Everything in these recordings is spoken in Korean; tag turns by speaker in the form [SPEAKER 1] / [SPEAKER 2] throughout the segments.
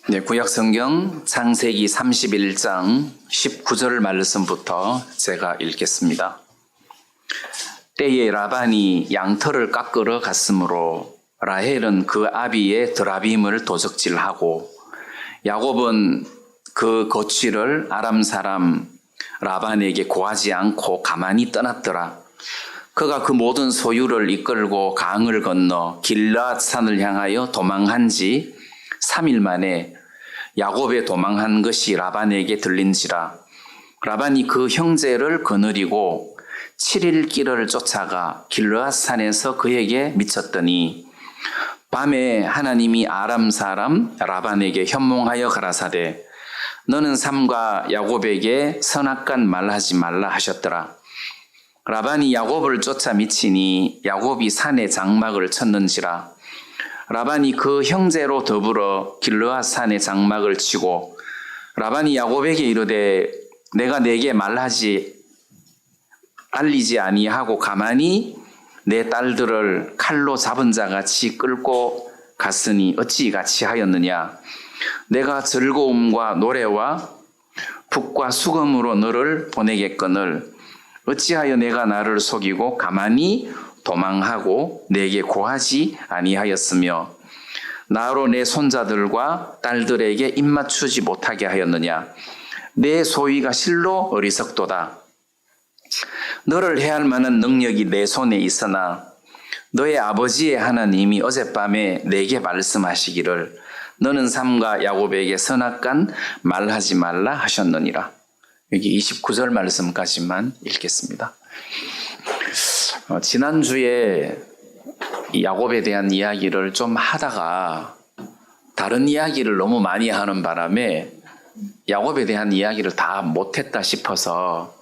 [SPEAKER 1] 네, 구약성경 창세기 31장 19절 말씀부터 제가 읽겠습니다. 때에 라반이 양털을 깎으러 갔으므로 라헬은 그 아비의 드라빔을 도적질하고 야곱은 그 거취를 아람 사람 라반에게 고하지 않고 가만히 떠났더라. 그가 그 모든 소유를 이끌고 강을 건너 길앗 산을 향하여 도망한 지 3일 만에 야곱의 도망한 것이 라반에게 들린지라. 라반이 그 형제를 거느리고 7일 길을 쫓아가 길앗 산에서 그에게 미쳤더니 밤에 하나님이 아람 사람 라반에게 현몽하여 가라사대 너는 삼가 야곱에게 선악간 말하지 말라 하셨더라. 라반이 야곱을 쫓아 미치니 야곱이 산에 장막을 쳤는지라. 라반이 그 형제로 더불어 길르앗 산에 장막을 치고 라반이 야곱에게 이르되 내가 내게 알리지 아니하고 가만히 내 딸들을 칼로 잡은 자같이 끌고 갔으니 어찌 같이 하였느냐. 내가 즐거움과 노래와 북과 수금으로 너를 보내겠거늘 어찌하여 내가 나를 속이고 가만히 도망하고 내게 고하지 아니하였으며 나로 내 손자들과 딸들에게 입맞추지 못하게 하였느냐. 내 소위가 실로 어리석도다. 너를 해할 만한 능력이 내 손에 있으나 너의 아버지의 하나님이 어젯밤에 내게 말씀하시기를 너는 삼가 야곱에게 선악간 말하지 말라 하셨느니라. 여기 29절 말씀까지만 읽겠습니다. 지난주에 야곱에 대한 이야기를 좀 하다가 다른 이야기를 너무 많이 하는 바람에 야곱에 대한 이야기를 다 못했다 싶어서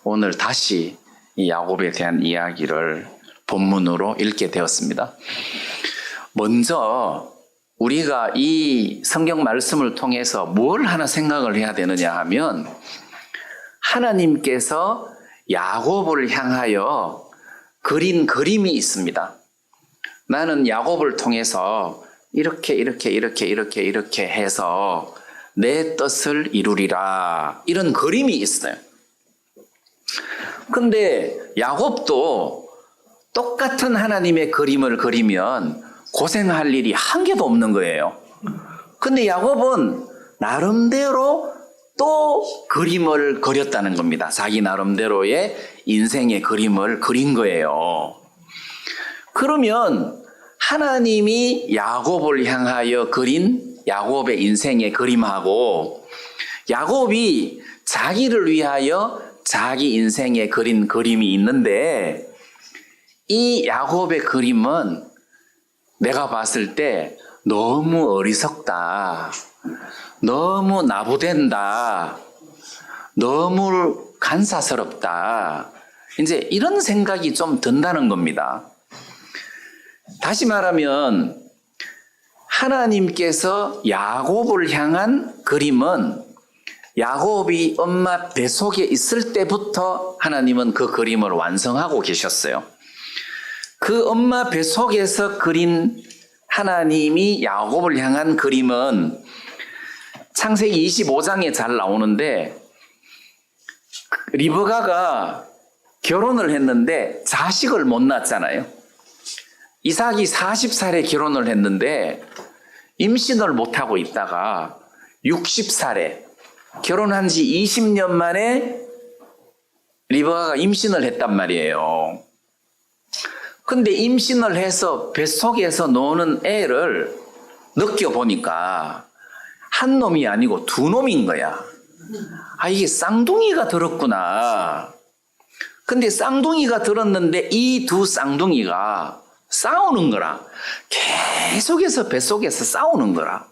[SPEAKER 1] 오늘 다시 이 야곱에 대한 이야기를 본문으로 읽게 되었습니다. 먼저 우리가 이 성경 말씀을 통해서 뭘 하나 생각을 해야 되느냐 하면 하나님께서 야곱을 향하여 그린 그림이 있습니다. 나는 야곱을 통해서 이렇게 해서 내 뜻을 이루리라. 이런 그림이 있어요. 근데 야곱도 똑같은 하나님의 그림을 그리면 고생할 일이 한 개도 없는 거예요. 근데 야곱은 나름대로 또 그림을 그렸다는 겁니다. 자기 나름대로의 인생의 그림을 그린 거예요. 그러면 하나님이 야곱을 향하여 그린 야곱의 인생의 그림하고 야곱이 자기를 위하여 자기 인생에 그린 그림이 있는데 이 야곱의 그림은 내가 봤을 때 너무 어리석다. 너무 나부된다. 너무 간사스럽다. 이제 이런 생각이 좀 든다는 겁니다. 다시 말하면 하나님께서 야곱을 향한 그림은 야곱이 엄마 뱃속에 있을 때부터 하나님은 그 그림을 완성하고 계셨어요. 그 엄마 뱃속에서 그린 하나님이 야곱을 향한 그림은 창세기 25장에 잘 나오는데 리브가가 결혼을 했는데 자식을 못 낳았잖아요. 이삭이 40살에 결혼을 했는데 임신을 못하고 있다가 60살에 결혼한 지 20년 만에 리브가가 임신을 했단 말이에요. 근데 임신을 해서 뱃속에서 노는 애를 느껴보니까 한 놈이 아니고 두 놈인 거야. 아, 이게 쌍둥이가 들었구나. 근데 쌍둥이가 들었는데 이 두 쌍둥이가 싸우는 거라. 계속해서 뱃속에서 싸우는 거라.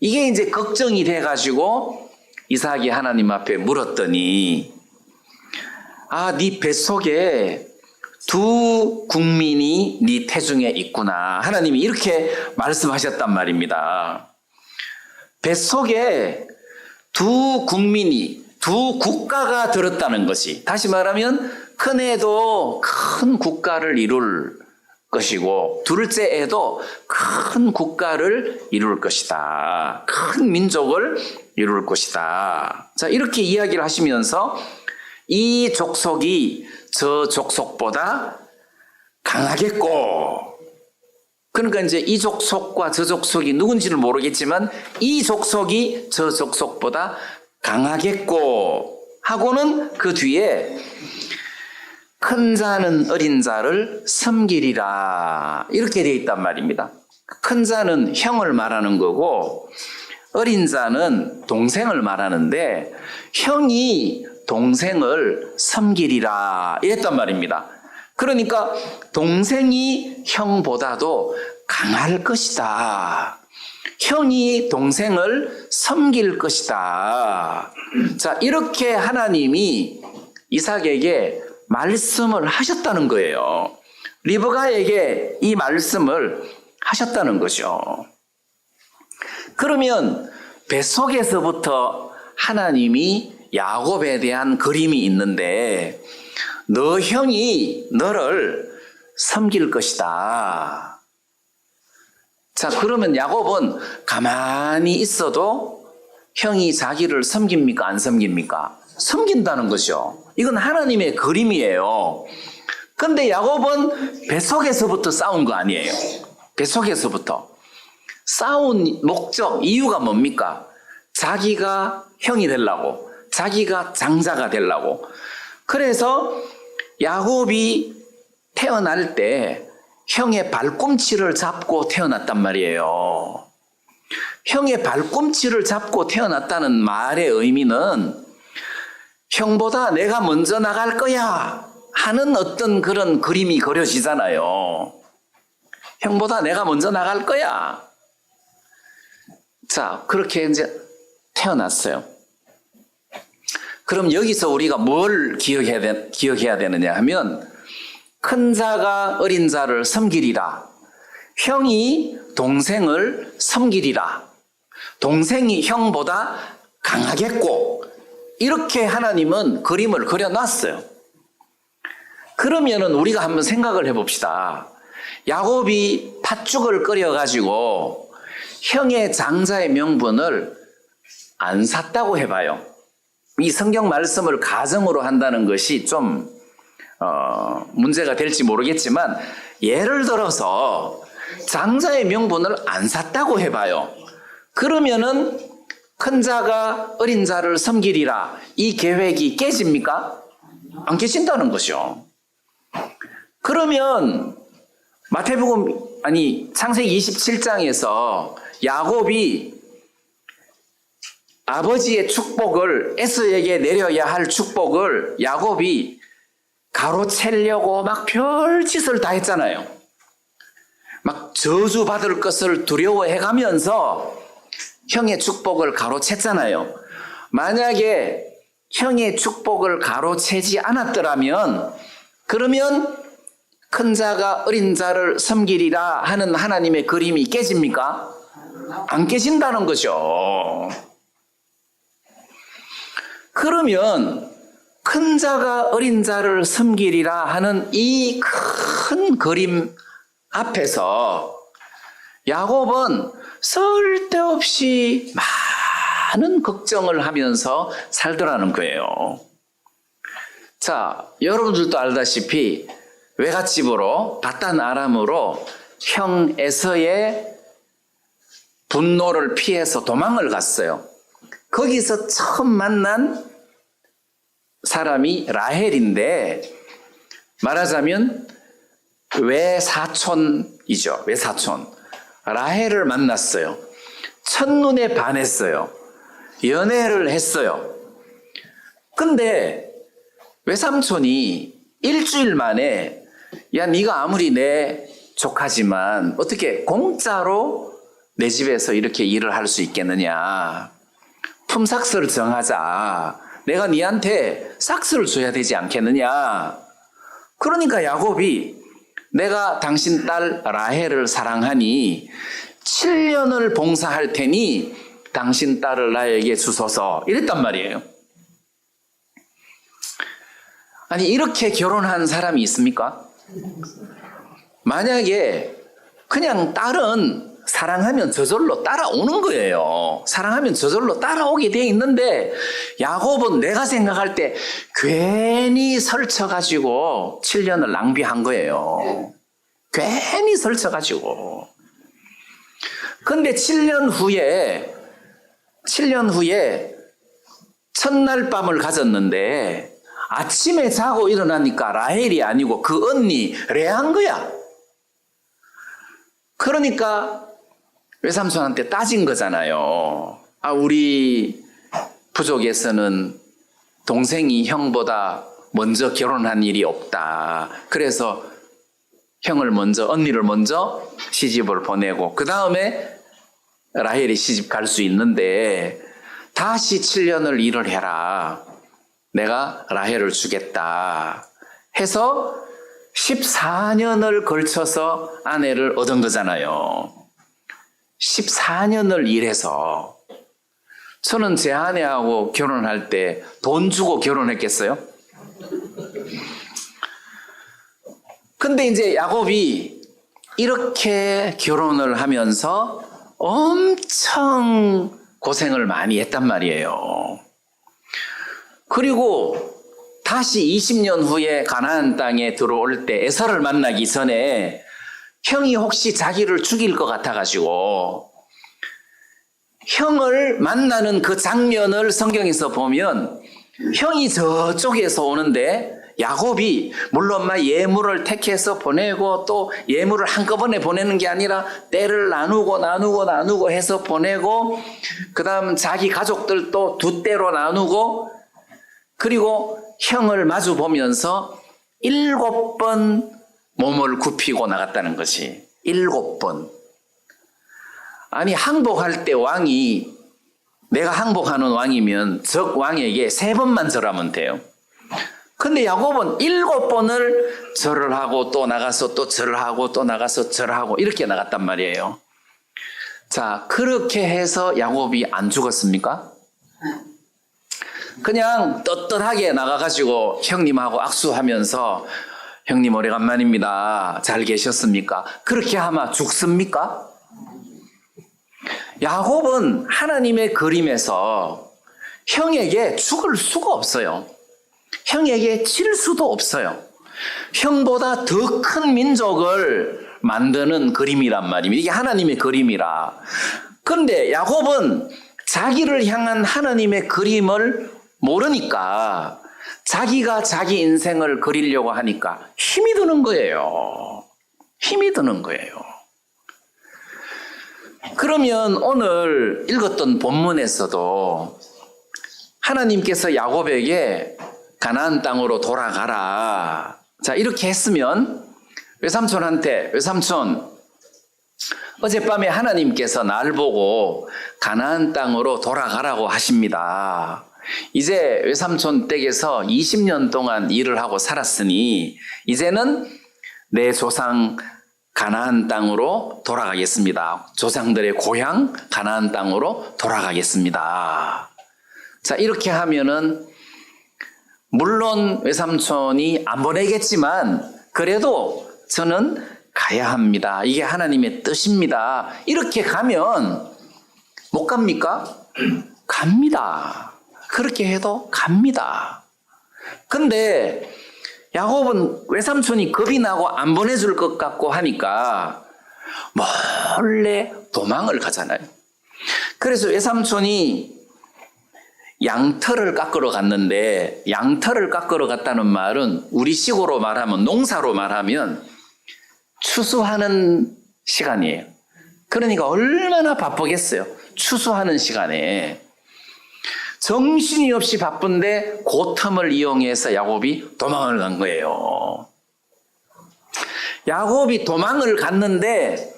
[SPEAKER 1] 이게 이제 걱정이 돼가지고 이삭이 하나님 앞에 물었더니 아, 네 뱃속에 두 국민이 네 태중에 있구나. 하나님이 이렇게 말씀하셨단 말입니다. 뱃속에 두 국민이, 두 국가가 들었다는 것이, 다시 말하면 큰 애도 큰 국가를 이룰 것이고 둘째 애도 큰 국가를 이룰 것이다. 큰 민족을 이룰 것이다. 자, 이렇게 이야기를 하시면서 이 족속이 저 족속보다 강하겠고, 그러니까 이제 이 족속과 저 족속이 누군지는 모르겠지만 이 족속이 저 족속보다 강하겠고 하고는 그 뒤에 큰 자는 어린 자를 섬기리라 이렇게 되어 있단 말입니다. 큰 자는 형을 말하는 거고 어린 자는 동생을 말하는데 형이 동생을 섬기리라 이랬단 말입니다. 그러니까 동생이 형보다도 강할 것이다. 형이 동생을 섬길 것이다. 자, 이렇게 하나님이 이삭에게 말씀을 하셨다는 거예요. 리브가에게 이 말씀을 하셨다는 거죠. 그러면 뱃속에서부터 하나님이 야곱에 대한 그림이 있는데 너 형이 너를 섬길 것이다. 자, 그러면 야곱은 가만히 있어도 형이 자기를 섬깁니까? 안 섬깁니까? 섬긴다는 거죠. 이건 하나님의 그림이에요. 근데 야곱은 뱃속에서부터 싸운 거 아니에요. 뱃속에서부터. 싸운 목적, 이유가 뭡니까? 자기가 형이 되려고, 자기가 장자가 되려고. 그래서 야곱이 태어날 때 형의 발꿈치를 잡고 태어났단 말이에요. 형의 발꿈치를 잡고 태어났다는 말의 의미는 형보다 내가 먼저 나갈 거야 하는 어떤 그런 그림이 그려지잖아요. 형보다 내가 먼저 나갈 거야. 자, 그렇게 이제 태어났어요. 그럼 여기서 우리가 뭘 기억해야 되느냐 하면 큰 자가 어린 자를 섬기리라. 형이 동생을 섬기리라. 동생이 형보다 강하겠고 이렇게 하나님은 그림을 그려놨어요. 그러면은 우리가 한번 생각을 해봅시다. 야곱이 팥죽을 끓여가지고 형의 장자의 명분을 안 샀다고 해봐요. 이 성경 말씀을 가정으로 한다는 것이 좀 문제가 될지 모르겠지만 예를 들어서 장자의 명분을 안 샀다고 해봐요. 그러면은 큰 자가 어린 자를 섬기리라 이 계획이 깨집니까? 안 깨진다는 거죠. 그러면 창세기 27장에서 야곱이 아버지의 축복을 에서에게 내려야 할 축복을 야곱이 가로채려고 막 별짓을 다 했잖아요. 막 저주받을 것을 두려워해가면서 형의 축복을 가로챘잖아요. 만약에 형의 축복을 가로채지 않았더라면 그러면 큰 자가 어린 자를 섬기리라 하는 하나님의 그림이 깨집니까? 안 깨진다는 거죠. 그러면 큰 자가 어린 자를 섬기리라 하는 이 큰 그림 앞에서 야곱은 쓸데없이 많은 걱정을 하면서 살더라는 거예요. 자, 여러분들도 알다시피 외갓집으로 바단 아람으로 형 에서의 분노를 피해서 도망을 갔어요. 거기서 처음 만난 사람이 라헬인데 말하자면 외사촌이죠. 외사촌. 라헬을 만났어요. 첫눈에 반했어요. 연애를 했어요. 근데 외삼촌이 일주일 만에 야, 네가 아무리 내 조카지만 어떻게 공짜로 내 집에서 이렇게 일을 할 수 있겠느냐. 품삯을 정하자. 내가 네한테 삭스를 줘야 되지 않겠느냐. 그러니까 야곱이 내가 당신 딸 라헬을 사랑하니 7년을 봉사할 테니 당신 딸을 나에게 주소서 이랬단 말이에요. 아니 이렇게 결혼한 사람이 있습니까? 만약에 그냥 딸은 사랑하면 저절로 따라오는 거예요. 사랑하면 저절로 따라오게 돼 있는데 야곱은 내가 생각할 때 괜히 설쳐가지고 7년을 낭비한 거예요. 괜히 설쳐가지고. 근데 7년 후에 첫날 밤을 가졌는데 아침에 자고 일어나니까 라헬이 아니고 그 언니 레아인 거야. 그러니까 외삼촌한테 따진 거잖아요. 우리 부족에서는 동생이 형보다 먼저 결혼한 일이 없다. 그래서 언니를 먼저 시집을 보내고 그 다음에 라헬이 시집 갈 수 있는데 다시 7년을 일을 해라. 내가 라헬을 주겠다 해서 14년을 걸쳐서 아내를 얻은 거잖아요. 14년을 일해서. 저는 제 아내하고 결혼할 때 돈 주고 결혼했겠어요? 근데 이제 야곱이 이렇게 결혼을 하면서 엄청 고생을 많이 했단 말이에요. 그리고 다시 20년 후에 가나안 땅에 들어올 때 에서를 만나기 전에 형이 혹시 자기를 죽일 것 같아가지고 형을 만나는 그 장면을 성경에서 보면 형이 저쪽에서 오는데 야곱이 물론 막 예물을 택해서 보내고 또 예물을 한꺼번에 보내는 게 아니라 때를 나누고 해서 보내고 그 다음 자기 가족들도 두 때로 나누고 그리고 형을 마주 보면서 7번 몸을 굽히고 나갔다는 것이 7번. 아니 항복할 때 왕이 내가 항복하는 왕이면 적 왕에게 3번만 절하면 돼요. 근데 야곱은 7번을 절을 하고 또 나가서 또 절을 하고 또 나가서 절을 하고 이렇게 나갔단 말이에요. 자, 그렇게 해서 야곱이 안 죽었습니까? 그냥 떳떳하게 나가가지고 형님하고 악수하면서 형님 오래간만입니다. 잘 계셨습니까? 그렇게 하면 죽습니까? 야곱은 하나님의 그림에서 형에게 죽을 수가 없어요. 형에게 질 수도 없어요. 형보다 더 큰 민족을 만드는 그림이란 말입니다. 이게 하나님의 그림이라. 그런데 야곱은 자기를 향한 하나님의 그림을 모르니까 자기가 자기 인생을 그리려고 하니까 힘이 드는 거예요. 힘이 드는 거예요. 그러면 오늘 읽었던 본문에서도 하나님께서 야곱에게 가나안 땅으로 돌아가라. 자, 이렇게 했으면 외삼촌한테 외삼촌 어젯밤에 하나님께서 날 보고 가나안 땅으로 돌아가라고 하십니다. 이제 외삼촌 댁에서 20년 동안 일을 하고 살았으니 이제는 내 조상 가나안 땅으로 돌아가겠습니다. 조상들의 고향 가나안 땅으로 돌아가겠습니다. 자, 이렇게 하면은 물론 외삼촌이 안 보내겠지만 그래도 저는 가야 합니다. 이게 하나님의 뜻입니다. 이렇게 가면 못 갑니까? 갑니다. 그렇게 해도 갑니다. 근데 야곱은 외삼촌이 겁이 나고 안 보내줄 것 같고 하니까 몰래 도망을 가잖아요. 그래서 외삼촌이 양털을 깎으러 갔는데 양털을 깎으러 갔다는 말은 우리식으로 말하면 농사로 말하면 추수하는 시간이에요. 그러니까 얼마나 바쁘겠어요. 추수하는 시간에. 정신이 없이 바쁜데 그 틈을 이용해서 야곱이 도망을 간 거예요. 야곱이 도망을 갔는데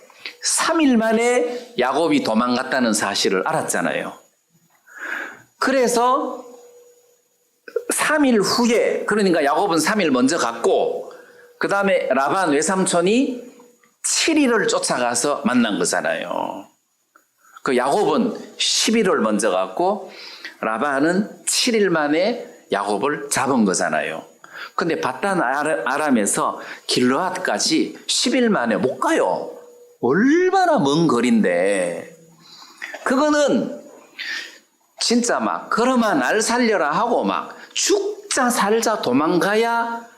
[SPEAKER 1] 3일 만에 야곱이 도망갔다는 사실을 알았잖아요. 그래서 3일 후에, 그러니까 야곱은 3일 먼저 갔고 그 다음에 라반 외삼촌이 7일을 쫓아가서 만난 거잖아요. 그 야곱은 10일을 먼저 갔고 라반은 7일 만에 야곱을 잡은 거잖아요. 근데 바단 아람에서 길르앗까지 10일 만에 못 가요. 얼마나 먼 거리인데. 그거는 진짜 막 걸어마 날 살려라 하고 막 죽자 살자 도망가야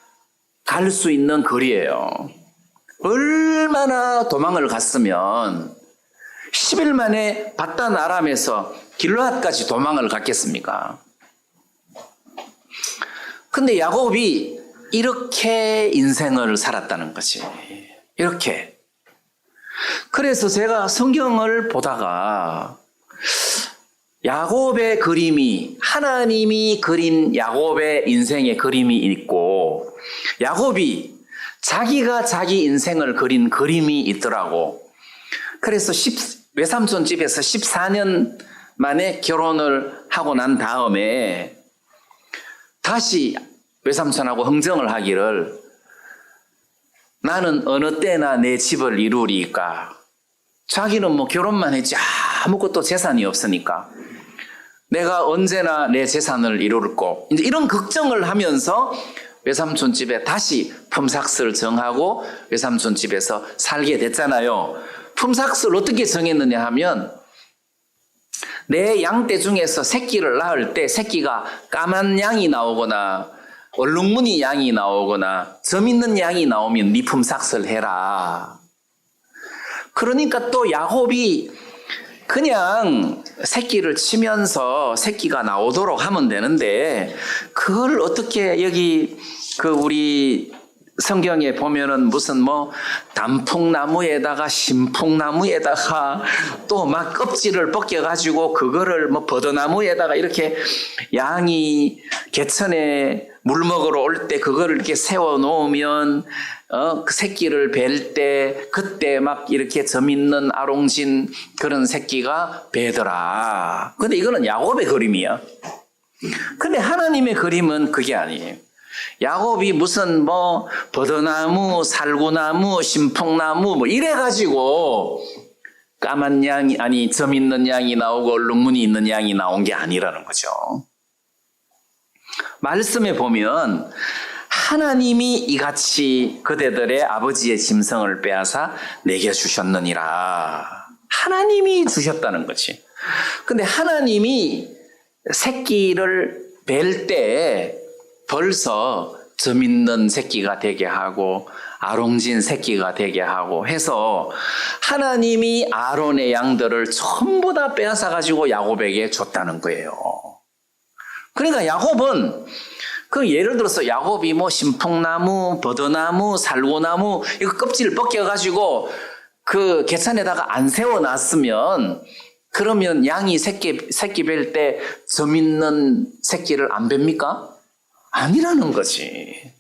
[SPEAKER 1] 갈 수 있는 거리예요. 얼마나 도망을 갔으면 10일 만에 바단 아람에서 길르앗까지 도망을 갔겠습니까? 근데 야곱이 이렇게 인생을 살았다는 거지. 이렇게. 그래서 제가 성경을 보다가 야곱의 그림이, 하나님이 그린 야곱의 인생의 그림이 있고, 야곱이 자기가 자기 인생을 그린 그림이 있더라고. 그래서 외삼촌 집에서 14년 만에 결혼을 하고 난 다음에 다시 외삼촌하고 흥정을 하기를, 나는 어느 때나 내 집을 이루리까. 자기는 뭐 결혼만 했지 아무것도 재산이 없으니까 내가 언제나 내 재산을 이룰고, 이제 이런 걱정을 하면서 외삼촌 집에 다시 품삯을 정하고 외삼촌 집에서 살게 됐잖아요. 품삯을 어떻게 정했느냐 하면, 내 양떼 중에서 새끼를 낳을 때 새끼가 까만 양이 나오거나 얼룩무늬 양이 나오거나 점 있는 양이 나오면 네 품삯을 해라. 그러니까 또 야곱이 그냥 새끼를 치면서 새끼가 나오도록 하면 되는데, 그걸 어떻게 여기 우리 성경에 보면은 무슨 뭐 단풍나무에다가 신풍나무에다가 또 막 껍질을 벗겨가지고 그거를 뭐 버드나무에다가 이렇게 양이 개천에 물 먹으러 올 때 그거를 이렇게 세워 놓으면 그 새끼를 뵐 때 그때 막 이렇게 점 있는 아롱진 그런 새끼가 배더라. 근데 이거는 야곱의 그림이야. 근데 하나님의 그림은 그게 아니에요. 야곱이 무슨 뭐 버드나무, 살구나무, 신풍나무 뭐 이래가지고 까만 양이, 아니 점 있는 양이 나오고 얼룩무늬 있는 양이 나온 게 아니라는 거죠. 말씀에 보면 하나님이 이같이 그대들의 아버지의 짐승을 빼앗아 내게 주셨느니라. 하나님이 주셨다는 거지. 근데 하나님이 새끼를 뵐 때 벌써 점 있는 새끼가 되게 하고 아롱진 새끼가 되게 하고 해서 하나님이 아론의 양들을 전부 다 빼앗아 가지고 야곱에게 줬다는 거예요. 그러니까 야곱은 예를 들어서 야곱이 뭐 신풍나무, 버드나무, 살구나무 이거 껍질을 벗겨 가지고 그 개천에다가 안 세워 놨으면, 그러면 양이 새끼 뵐 때 점 있는 새끼를 안 뵙니까? 아니라는 거지.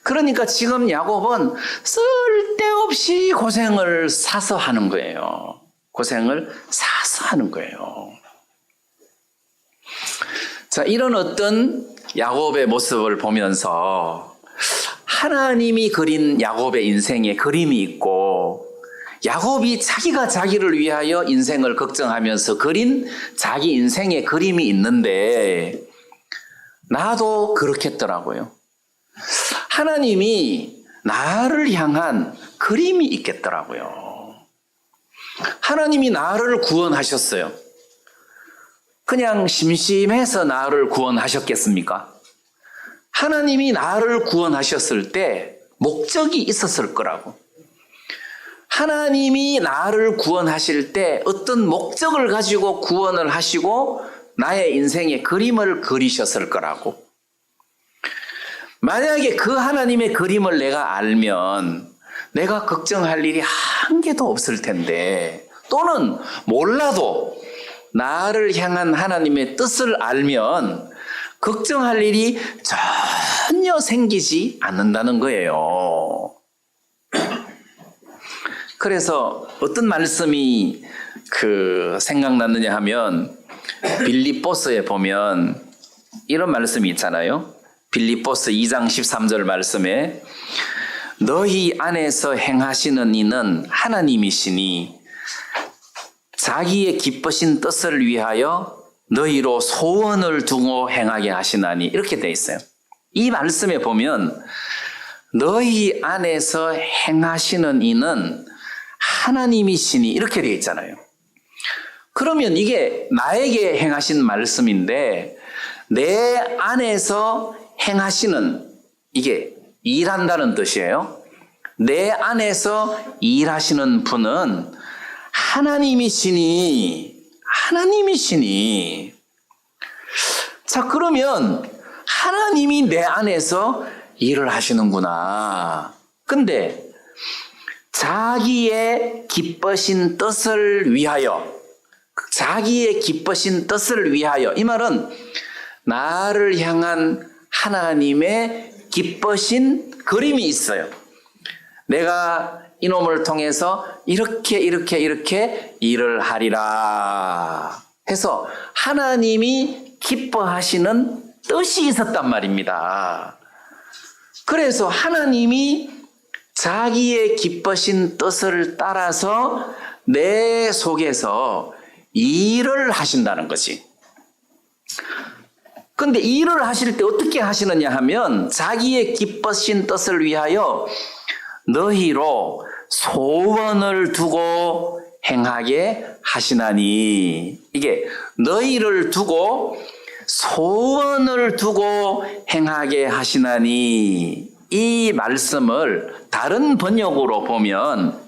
[SPEAKER 1] 그러니까 지금 야곱은 쓸데없이 고생을 사서 하는 거예요. 고생을 사서 하는 거예요. 자, 이런 어떤 야곱의 모습을 보면서 하나님이 그린 야곱의 인생의 그림이 있고, 야곱이 자기가 자기를 위하여 인생을 걱정하면서 그린 자기 인생의 그림이 있는데, 나도 그렇겠더라고요. 하나님이 나를 향한 그림이 있겠더라고요. 하나님이 나를 구원하셨어요. 그냥 심심해서 나를 구원하셨겠습니까? 하나님이 나를 구원하셨을 때 목적이 있었을 거라고. 하나님이 나를 구원하실 때 어떤 목적을 가지고 구원을 하시고 나의 인생의 그림을 그리셨을 거라고. 만약에 그 하나님의 그림을 내가 알면 내가 걱정할 일이 한 개도 없을 텐데, 또는 몰라도 나를 향한 하나님의 뜻을 알면 걱정할 일이 전혀 생기지 않는다는 거예요. 그래서 어떤 말씀이 생각났느냐 하면, 빌립보서에 보면 이런 말씀이 있잖아요. 빌립보서 2장 13절 말씀에 너희 안에서 행하시는 이는 하나님이시니 자기의 기쁘신 뜻을 위하여 너희로 소원을 두고 행하게 하시나니, 이렇게 돼 있어요. 이 말씀에 보면 너희 안에서 행하시는 이는 하나님이시니 이렇게 되어 있잖아요. 그러면 이게 나에게 행하신 말씀인데 내 안에서 행하시는, 이게 일한다는 뜻이에요. 내 안에서 일하시는 분은 하나님이시니. 자, 그러면 하나님이 내 안에서 일을 하시는구나. 근데 자기의 기쁘신 뜻을 위하여, 이 말은 나를 향한 하나님의 기쁘신 그림이 있어요. 내가 이놈을 통해서 이렇게 일을 하리라 해서 하나님이 기뻐하시는 뜻이 있었단 말입니다. 그래서 하나님이 자기의 기쁘신 뜻을 따라서 내 속에서 일을 하신다는 거지. 근데 일을 하실 때 어떻게 하시느냐 하면 자기의 기쁘신 뜻을 위하여 너희로 소원을 두고 행하게 하시나니. 이게 너희를 두고 소원을 두고 행하게 하시나니, 이 말씀을 다른 번역으로 보면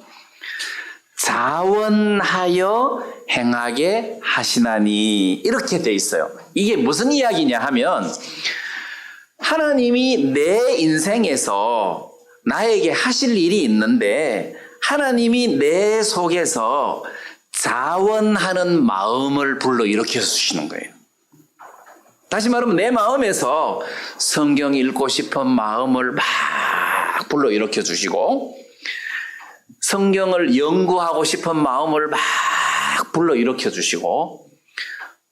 [SPEAKER 1] 자원하여 행하게 하시나니 이렇게 돼 있어요. 이게 무슨 이야기냐 하면 하나님이 내 인생에서 나에게 하실 일이 있는데 하나님이 내 속에서 자원하는 마음을 불러일으켜 주시는 거예요. 다시 말하면 내 마음에서 성경 읽고 싶은 마음을 막 불러일으켜 주시고 성경을 연구하고 싶은 마음을 막 불러일으켜 주시고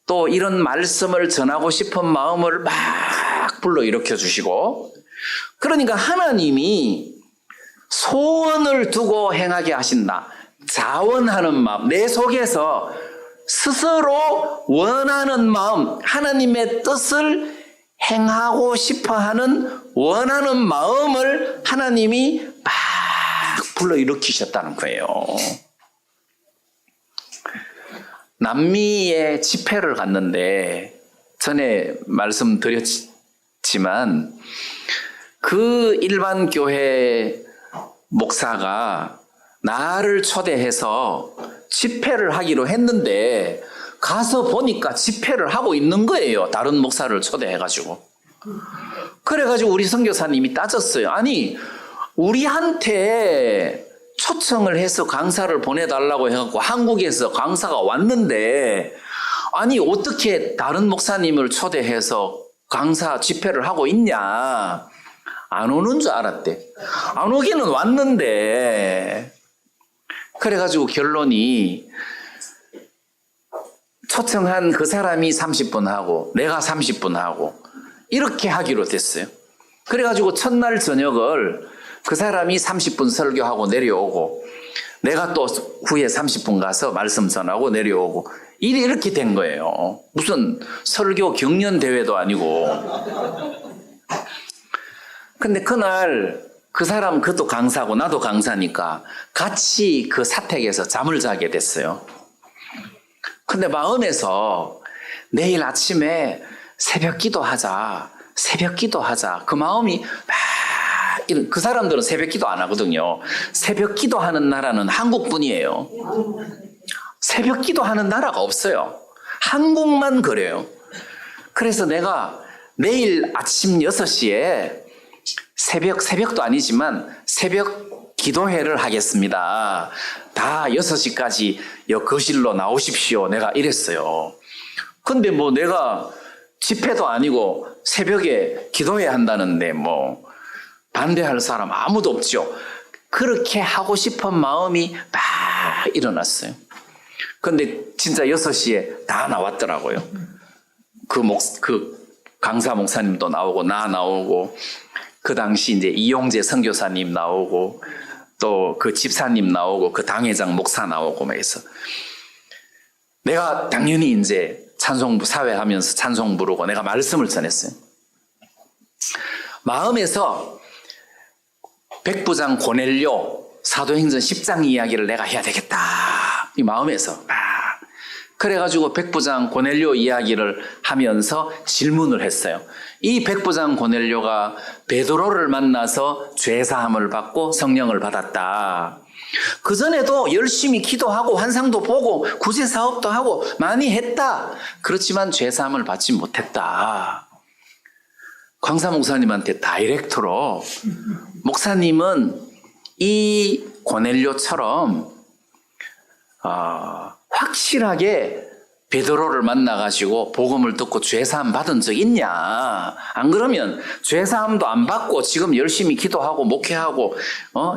[SPEAKER 1] 또 이런 말씀을 전하고 싶은 마음을 막 불러일으켜 주시고, 그러니까 하나님이 소원을 두고 행하게 하신다. 자원하는 마음, 내 속에서 스스로 원하는 마음, 하나님의 뜻을 행하고 싶어하는 원하는 마음을 하나님이 막 불러일으키셨다는 거예요. 남미에 집회를 갔는데 전에 말씀드렸지만 그 일반 교회 목사가 나를 초대해서 집회를 하기로 했는데 가서 보니까 집회를 하고 있는 거예요. 다른 목사를 초대해가지고. 그래가지고 우리 선교사님이 따졌어요. 아니, 우리한테 초청을 해서 강사를 보내달라고 해갖고 한국에서 강사가 왔는데 아니 어떻게 다른 목사님을 초대해서 강사 집회를 하고 있냐. 안 오는 줄 알았대. 안 오기는 왔는데. 그래가지고 결론이 초청한 그 사람이 30분 하고 내가 30분 하고 이렇게 하기로 됐어요. 그래가지고 첫날 저녁을 그 사람이 30분 설교하고 내려오고 내가 또 후에 30분 가서 말씀 전하고 내려오고 일이 이렇게 된 거예요. 무슨 설교 경연 대회도 아니고. 근데 그날 그 사람 그것도 강사고 나도 강사니까 같이 그 사택에서 잠을 자게 됐어요. 근데 마음에서 내일 아침에 새벽 기도하자. 그 마음이 막 그 사람들은 새벽 기도 안 하거든요. 새벽 기도하는 나라는 한국뿐이에요. 새벽 기도하는 나라가 없어요. 한국만 그래요. 그래서 내가 내일 아침 6시에 새벽도 아니지만 새벽 기도회를 하겠습니다. 다 6시까지 거실로 나오십시오. 내가 이랬어요. 근데 뭐 내가 집회도 아니고 새벽에 기도회 한다는데 뭐 반대할 사람 아무도 없죠. 그렇게 하고 싶은 마음이 막 일어났어요. 근데 진짜 6시에 다 나왔더라고요. 그 강사 목사님도 나오고 나 나오고 그 당시 이제 이용재 선교사님 나오고 또 그 집사님 나오고 그 당회장 목사 나오고 막 해서 내가 당연히 이제 찬송부 사회하면서 찬송 부르고 내가 말씀을 전했어요. 마음에서 백부장 고넬료 사도행전 10장 이야기를 내가 해야 되겠다. 이 마음에서 그래가지고 백부장 고넬료 이야기를 하면서 질문을 했어요. 이 백부장 고넬료가 베드로를 만나서 죄사함을 받고 성령을 받았다. 그전에도 열심히 기도하고 환상도 보고 구제사업도 하고 많이 했다. 그렇지만 죄사함을 받지 못했다. 광사 목사님한테 다이렉트로 목사님은 이 고넬료처럼 확실하게 베드로를 만나가지고 복음을 듣고 죄사함 받은 적 있냐? 안 그러면 죄사함도 안 받고 지금 열심히 기도하고 목회하고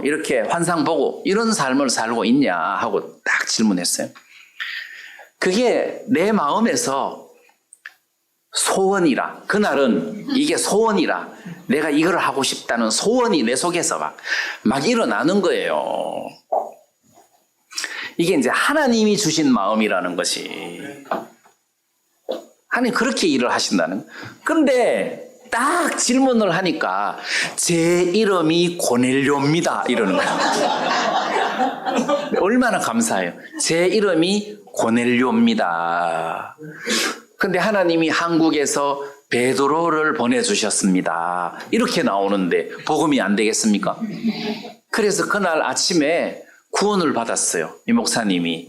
[SPEAKER 1] 이렇게 환상 보고 이런 삶을 살고 있냐? 하고 딱 질문했어요. 그게 내 마음에서 소원이라, 그날은 이게 소원이라, 내가 이걸 하고 싶다는 소원이 내 속에서 막 일어나는 거예요. 이게 이제 하나님이 주신 마음이라는 것이. 하나님 그렇게 일을 하신다는. 그런데 딱 질문을 하니까 제 이름이 고넬료입니다. 이러는 거예요. 얼마나 감사해요. 제 이름이 고넬료입니다. 근데 하나님이 한국에서 베드로를 보내주셨습니다. 이렇게 나오는데 복음이 안 되겠습니까? 그래서 그날 아침에 구원을 받았어요. 이 목사님이.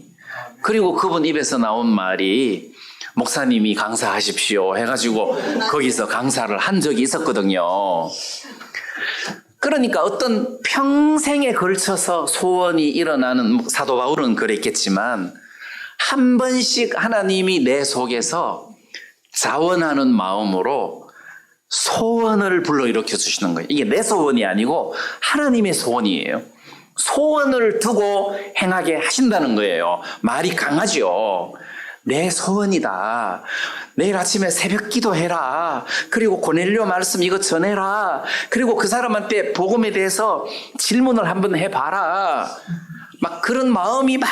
[SPEAKER 1] 그리고 그분 입에서 나온 말이 목사님이 강사하십시오 해가지고 거기서 강사를 한 적이 있었거든요. 그러니까 어떤 평생에 걸쳐서 소원이 일어나는, 사도 바울은 그랬겠지만 한 번씩 하나님이 내 속에서 자원하는 마음으로 소원을 불러일으켜 주시는 거예요. 이게 내 소원이 아니고 하나님의 소원이에요. 소원을 두고 행하게 하신다는 거예요. 말이 강하죠. 내 소원이다. 내일 아침에 새벽 기도해라. 그리고 고넬료 말씀 이거 전해라. 그리고 그 사람한테 복음에 대해서 질문을 한번 해봐라. 막 그런 마음이 막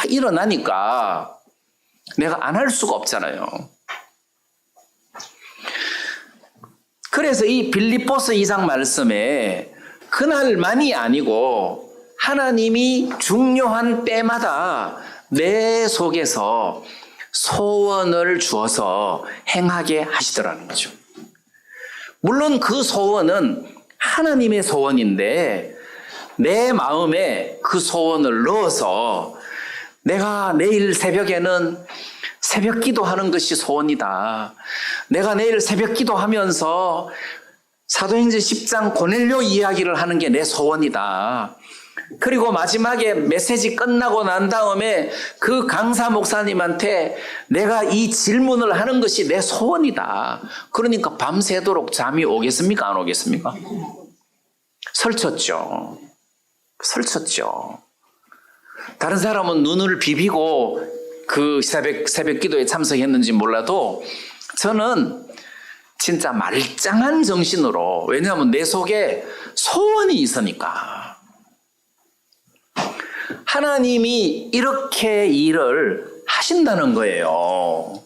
[SPEAKER 1] 일어나니까 내가 안 할 수가 없잖아요. 그래서 이 빌립보서 2장 말씀에 그날만이 아니고 하나님이 중요한 때마다 내 속에서 소원을 주어서 행하게 하시더라는 거죠. 물론 그 소원은 하나님의 소원인데 내 마음에 그 소원을 넣어서 내가 내일 새벽에는 새벽 기도하는 것이 소원이다. 내가 내일 새벽 기도하면서 사도행전 10장 고넬료 이야기를 하는 게 내 소원이다. 그리고 마지막에 메시지 끝나고 난 다음에 그 강사 목사님한테 내가 이 질문을 하는 것이 내 소원이다. 그러니까 밤새도록 잠이 오겠습니까? 안 오겠습니까? 설쳤죠. 설쳤죠. 다른 사람은 눈을 비비고 그 새벽 기도에 참석했는지 몰라도 저는 진짜 말짱한 정신으로, 왜냐하면 내 속에 소원이 있으니까. 하나님이 이렇게 일을 하신다는 거예요.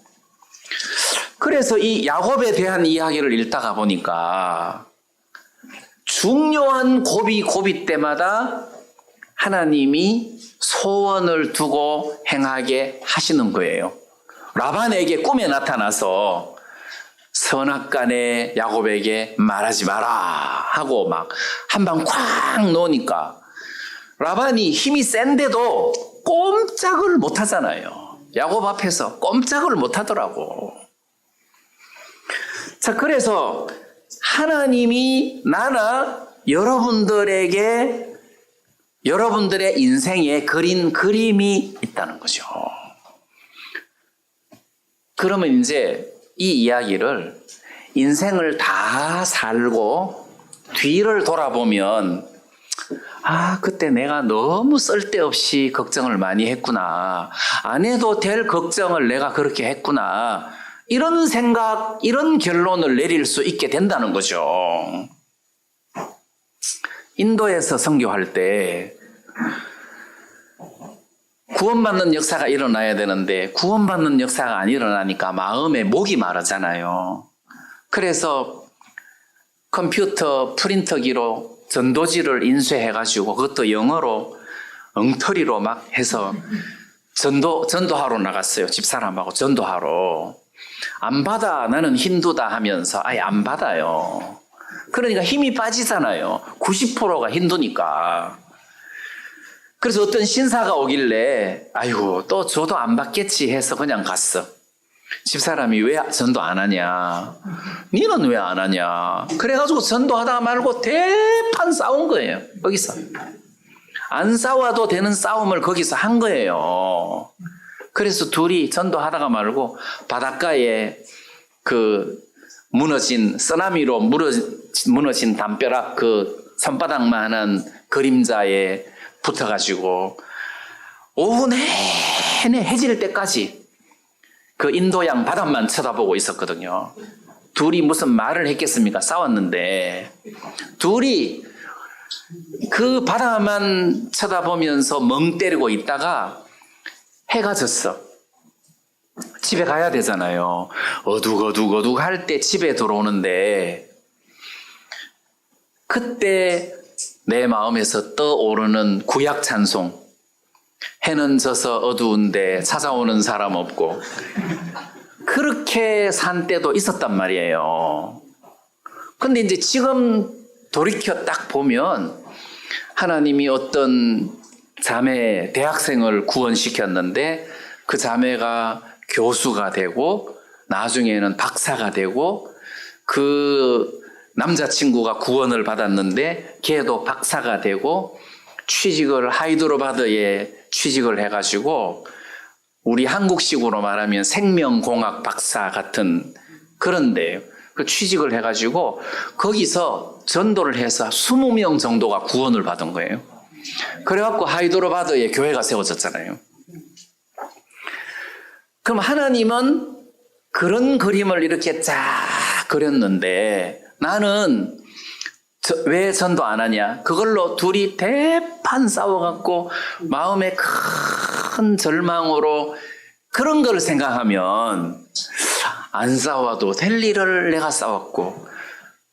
[SPEAKER 1] 그래서 이 야곱에 대한 이야기를 읽다가 보니까 중요한 고비 때마다 하나님이 소원을 두고 행하게 하시는 거예요. 라반에게 꿈에 나타나서 선악간에 야곱에게 말하지 마라 하고 막 한 방 쾅 놓으니까 라반이 힘이 센데도 꼼짝을 못 하잖아요. 야곱 앞에서 꼼짝을 못 하더라고. 자, 그래서 하나님이 나나 여러분들에게 여러분들의 인생에 그린 그림이 있다는 거죠. 그러면 이제 이 이야기를 인생을 다 살고 뒤를 돌아보면 그때 내가 너무 쓸데없이 걱정을 많이 했구나. 안 해도 될 걱정을 내가 그렇게 했구나. 이런 생각, 이런 결론을 내릴 수 있게 된다는 거죠. 인도에서 선교할 때 구원받는 역사가 일어나야 되는데 구원받는 역사가 안 일어나니까 마음에 목이 마르잖아요. 그래서 컴퓨터 프린터기로 전도지를 인쇄해가지고 그것도 영어로 엉터리로 막 해서 전도하러 나갔어요. 집사람하고 전도하러. 안 받아. 나는 힌두다 하면서 아예 안 받아요. 그러니까 힘이 빠지잖아요. 90%가 힌두니까. 그래서 어떤 신사가 오길래 아이고 또 저도 안 받겠지 해서 그냥 갔어. 집사람이 왜 전도 안 하냐. 니는 왜 안 하냐. 그래가지고 전도하다가 말고 대판 싸운 거예요. 거기서. 안 싸워도 되는 싸움을 거기서 한 거예요. 그래서 둘이 전도하다가 말고 바닷가에 그 무너진 쓰나미로 무너진 담벼락 그 손바닥만한 그림자에 붙어가지고 오후 내내 해질 때까지 그 인도양 바닥만 쳐다보고 있었거든요. 둘이 무슨 말을 했겠습니까? 싸웠는데 둘이 그 바다만 쳐다보면서 멍 때리고 있다가 해가 졌어. 집에 가야 되잖아요. 어둑어둑 할 때 집에 들어오는데 그때 내 마음에서 떠오르는 구약 찬송. 해는 져서 어두운데 찾아오는 사람 없고 그렇게 산 때도 있었단 말이에요. 근데 이제 지금 돌이켜 딱 보면 하나님이 어떤 자매 대학생을 구원시켰는데 그 자매가 교수가 되고 나중에는 박사가 되고 그 남자친구가 구원을 받았는데 걔도 박사가 되고 취직을 하이드로바드에 취직을 해가지고 우리 한국식으로 말하면 생명공학 박사 같은 그런데 그 취직을 해가지고 거기서 전도를 해서 20명 정도가 구원을 받은 거예요. 그래갖고 하이드로바드에 교회가 세워졌잖아요. 그럼 하나님은 그런 그림을 이렇게 쫙 그렸는데 나는 왜 전도 안 하냐? 그걸로 둘이 대판 싸워갖고 마음에 큰 절망으로 그런 걸 생각하면 안 싸워도 될 일을 내가 싸웠고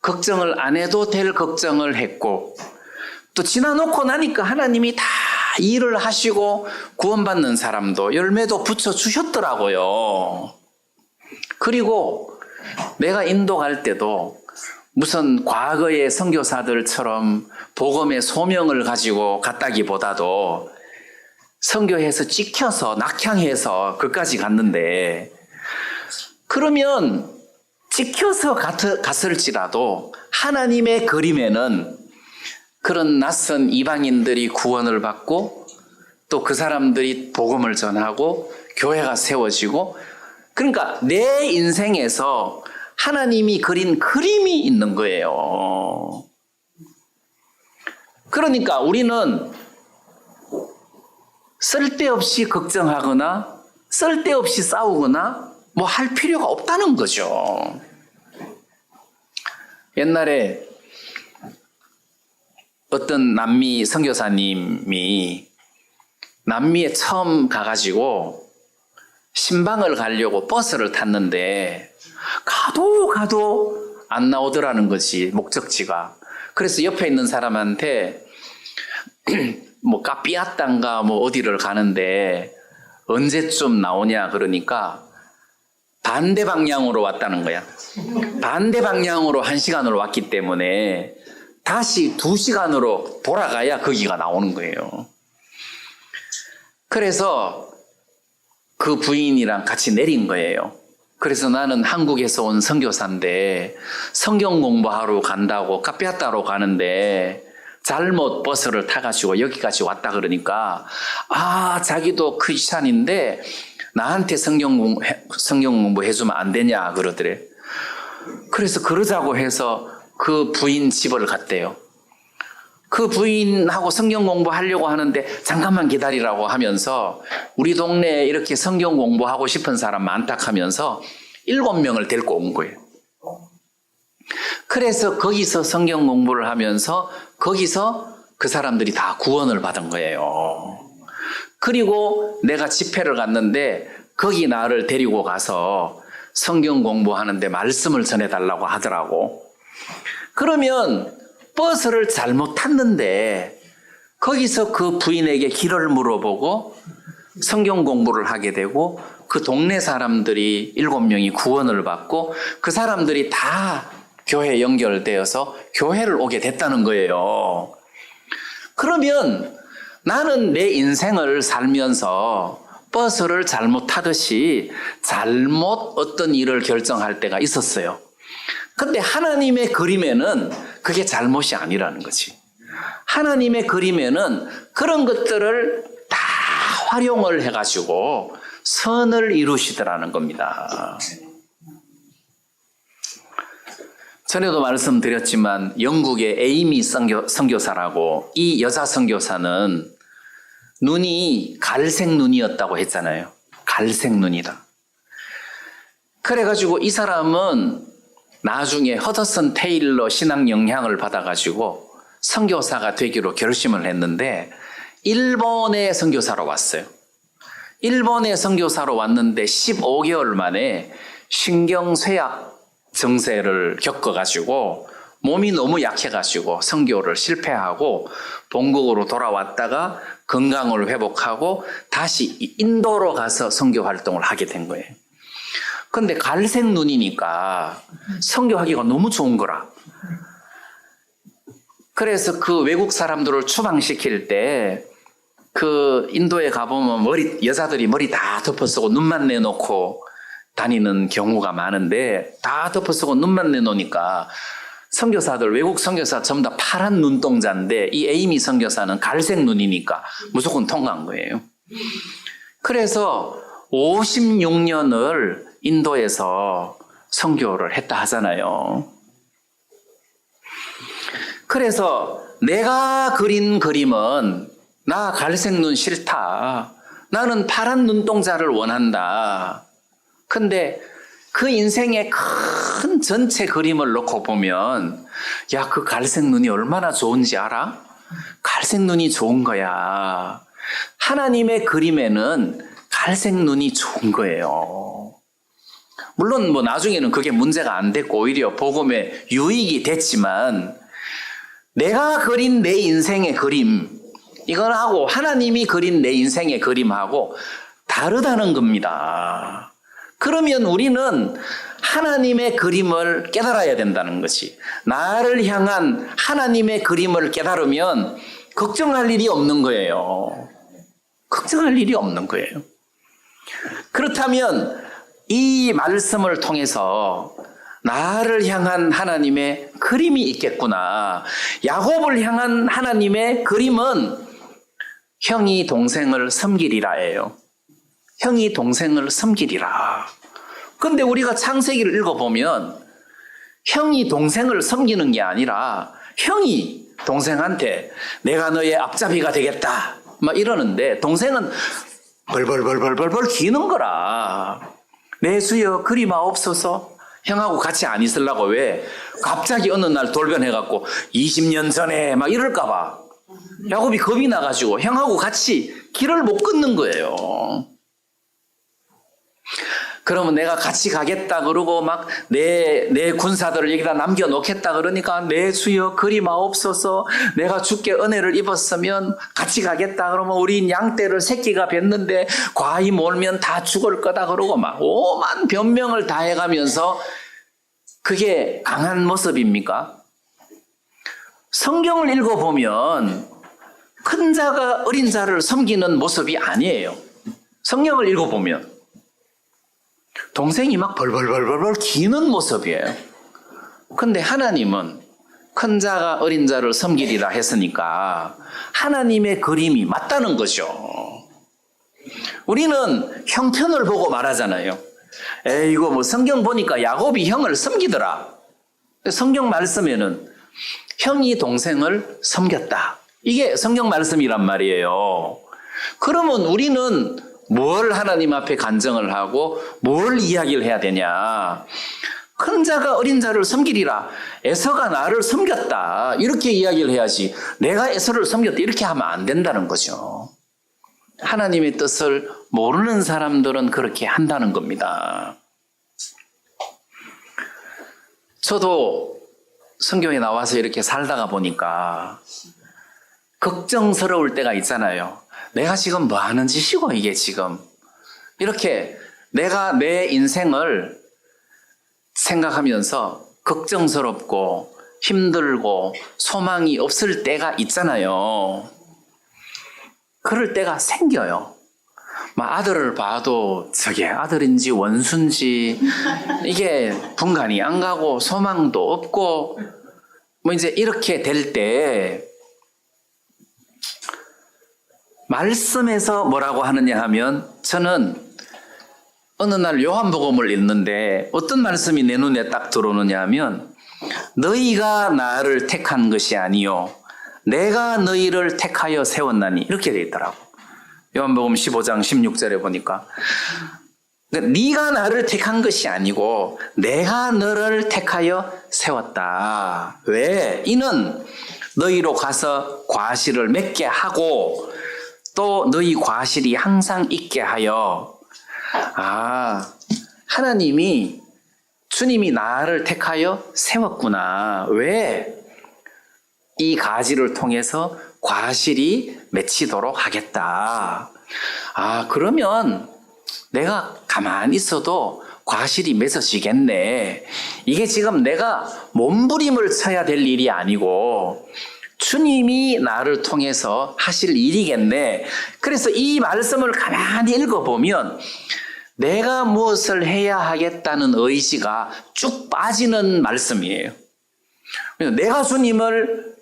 [SPEAKER 1] 걱정을 안 해도 될 걱정을 했고 또 지나놓고 나니까 하나님이 다 일을 하시고 구원받는 사람도 열매도 붙여주셨더라고요. 그리고 내가 인도 갈 때도 무슨 과거의 선교사들처럼 복음의 소명을 가지고 갔다기보다도 선교해서 찍혀서 낙향해서 그까지 갔는데 그러면 찍혀서 갔을지라도 하나님의 그림에는 그런 낯선 이방인들이 구원을 받고 또 그 사람들이 복음을 전하고 교회가 세워지고 그러니까 내 인생에서 하나님이 그린 그림이 있는 거예요. 그러니까 우리는 쓸데없이 걱정하거나 쓸데없이 싸우거나 뭐 할 필요가 없다는 거죠. 옛날에 어떤 남미 선교사님이 남미에 처음 가가지고 신방을 가려고 버스를 탔는데 가도 안 나오더라는 거지, 목적지가. 그래서 옆에 있는 사람한테 뭐 까삐아땅가 뭐 어디를 가는데 언제쯤 나오냐 그러니까 반대 방향으로 왔다는 거야. 반대 방향으로 1시간으로 왔기 때문에 다시 2시간으로 돌아가야 거기가 나오는 거예요. 그래서 그 부인이랑 같이 내린 거예요. 그래서 나는 한국에서 온 선교사인데 성경 공부하러 간다고 카페아따로 가는데 잘못 버스를 타가지고 여기까지 왔다 그러니까 자기도 크리스찬인데 나한테 성경 공부 해주면 안 되냐 그러더래. 그래서 그러자고 해서 그 부인 집을 갔대요. 그 부인하고 성경 공부하려고 하는데 잠깐만 기다리라고 하면서 우리 동네에 이렇게 성경 공부하고 싶은 사람 많다 하면서 7명을 데리고 온 거예요. 그래서 거기서 성경 공부를 하면서 거기서 그 사람들이 다 구원을 받은 거예요. 그리고 내가 집회를 갔는데 거기 나를 데리고 가서 성경 공부하는데 말씀을 전해달라고 하더라고. 그러면 버스를 잘못 탔는데 거기서 그 부인에게 길을 물어보고 성경 공부를 하게 되고 그 동네 사람들이 7명이 구원을 받고 그 사람들이 다 교회에 연결되어서 교회를 오게 됐다는 거예요. 그러면 나는 내 인생을 살면서 버스를 잘못 타듯이 잘못 어떤 일을 결정할 때가 있었어요. 근데 하나님의 그림에는 그게 잘못이 아니라는 거지. 하나님의 그림에는 그런 것들을 다 활용을 해가지고 선을 이루시더라는 겁니다. 전에도 말씀드렸지만 영국의 에이미 선교사라고, 이 여자 선교사는 눈이 갈색 눈이었다고 했잖아요. 갈색 눈이다. 그래가지고 이 사람은 나중에 허더슨 테일러 신앙 영향을 받아가지고 선교사가 되기로 결심을 했는데 일본의 선교사로 왔어요. 일본의 선교사로 왔는데 15개월 만에 신경쇠약 증세를 겪어가지고 몸이 너무 약해가지고 선교를 실패하고 본국으로 돌아왔다가 건강을 회복하고 다시 인도로 가서 선교 활동을 하게 된 거예요. 근데 갈색 눈이니까 선교하기가 너무 좋은 거라. 그래서 그 외국 사람들을 추방시킬 때 그 인도에 가보면 여자들이 머리 다 덮어쓰고 눈만 내놓고 다니는 경우가 많은데 다 덮어쓰고 눈만 내놓으니까 선교사들, 외국 선교사 전부 다 파란 눈동자인데 이 에이미 선교사는 갈색 눈이니까 무조건 통과한 거예요. 그래서 56년을 인도에서 선교를 했다 하잖아요. 그래서 내가 그린 그림은 나 갈색 눈 싫다. 나는 파란 눈동자를 원한다. 근데 그 인생의 큰 전체 그림을 놓고 보면 야, 그 갈색 눈이 얼마나 좋은지 알아? 갈색 눈이 좋은 거야. 하나님의 그림에는 갈색 눈이 좋은 거예요. 물론 뭐 나중에는 그게 문제가 안 됐고 오히려 복음에 유익이 됐지만 내가 그린 내 인생의 그림, 이거하고 하나님이 그린 내 인생의 그림하고 다르다는 겁니다. 그러면 우리는 하나님의 그림을 깨달아야 된다는 것이, 나를 향한 하나님의 그림을 깨달으면 걱정할 일이 없는 거예요. 걱정할 일이 없는 거예요. 그렇다면 이 말씀을 통해서 나를 향한 하나님의 그림이 있겠구나. 야곱을 향한 하나님의 그림은 형이 동생을 섬기리라예요. 형이 동생을 섬기리라. 그런데 우리가 창세기를 읽어보면 형이 동생을 섬기는 게 아니라 형이 동생한테 내가 너의 앞잡이가 되겠다 막 이러는데 동생은 벌벌벌벌벌 기는 거라. 내 주여 그리마옵소서. 형하고 같이 안 있으려고. 왜? 갑자기 어느 날 돌변해갖고 20년 전에 막 이럴까 봐 야곱이 겁이 나가지고 형하고 같이 길을 못 걷는 거예요. 그러면 내가 같이 가겠다 그러고 막 내 군사들을 여기다 남겨놓겠다 그러니까 내 주여 그리마옵소서. 내가 주께 은혜를 입었으면 같이 가겠다 그러면 우리 양떼를 새끼가 뱉는데 과히 몰면 다 죽을 거다 그러고 막 오만 변명을 다 해가면서, 그게 강한 모습입니까? 성경을 읽어보면 큰 자가 어린 자를 섬기는 모습이 아니에요. 성경을 읽어보면 동생이 막 벌벌벌벌 기는 모습이에요. 근데 하나님은 큰 자가 어린 자를 섬기리라 했으니까 하나님의 그림이 맞다는 거죠. 우리는 형편을 보고 말하잖아요. 에이, 이거 뭐 성경 보니까 야곱이 형을 섬기더라. 성경 말씀에는 형이 동생을 섬겼다. 이게 성경 말씀이란 말이에요. 그러면 우리는 뭘 하나님 앞에 간증을 하고 뭘 이야기를 해야 되냐? 큰 자가 어린 자를 섬기리라. 에서가 나를 섬겼다. 이렇게 이야기를 해야지. 내가 에서를 섬겼다. 이렇게 하면 안 된다는 거죠. 하나님의 뜻을 모르는 사람들은 그렇게 한다는 겁니다. 저도 성경에 나와서 이렇게 살다가 보니까 걱정스러울 때가 있잖아요. 내가 지금 뭐 하는 짓이고 이게 지금. 이렇게 내가 내 인생을 생각하면서 걱정스럽고 힘들고 소망이 없을 때가 있잖아요. 그럴 때가 생겨요. 막 아들을 봐도 저게 아들인지 원수인지 이게 분간이 안 가고 소망도 없고 뭐 이제 이렇게 될 때 말씀에서 뭐라고 하느냐 하면 저는 어느 날 요한복음을 읽는데 어떤 말씀이 내 눈에 딱 들어오느냐 하면 너희가 나를 택한 것이 아니요 내가 너희를 택하여 세웠나니 이렇게 되어 있더라고. 요한복음 15장 16절에 보니까 네가 나를 택한 것이 아니고 내가 너를 택하여 세웠다. 왜? 이는 너희로 가서 과실을 맺게 하고 또 너희 과실이 항상 있게 하여 하나님이 주님이 나를 택하여 세웠구나. 왜? 이 가지를 통해서 과실이 맺히도록 하겠다. 그러면 내가 가만히 있어도 과실이 맺어지겠네. 이게 지금 내가 몸부림을 쳐야 될 일이 아니고 주님이 나를 통해서 하실 일이겠네. 그래서 이 말씀을 가만히 읽어보면 내가 무엇을 해야 하겠다는 의지가 쭉 빠지는 말씀이에요. 내가 주님을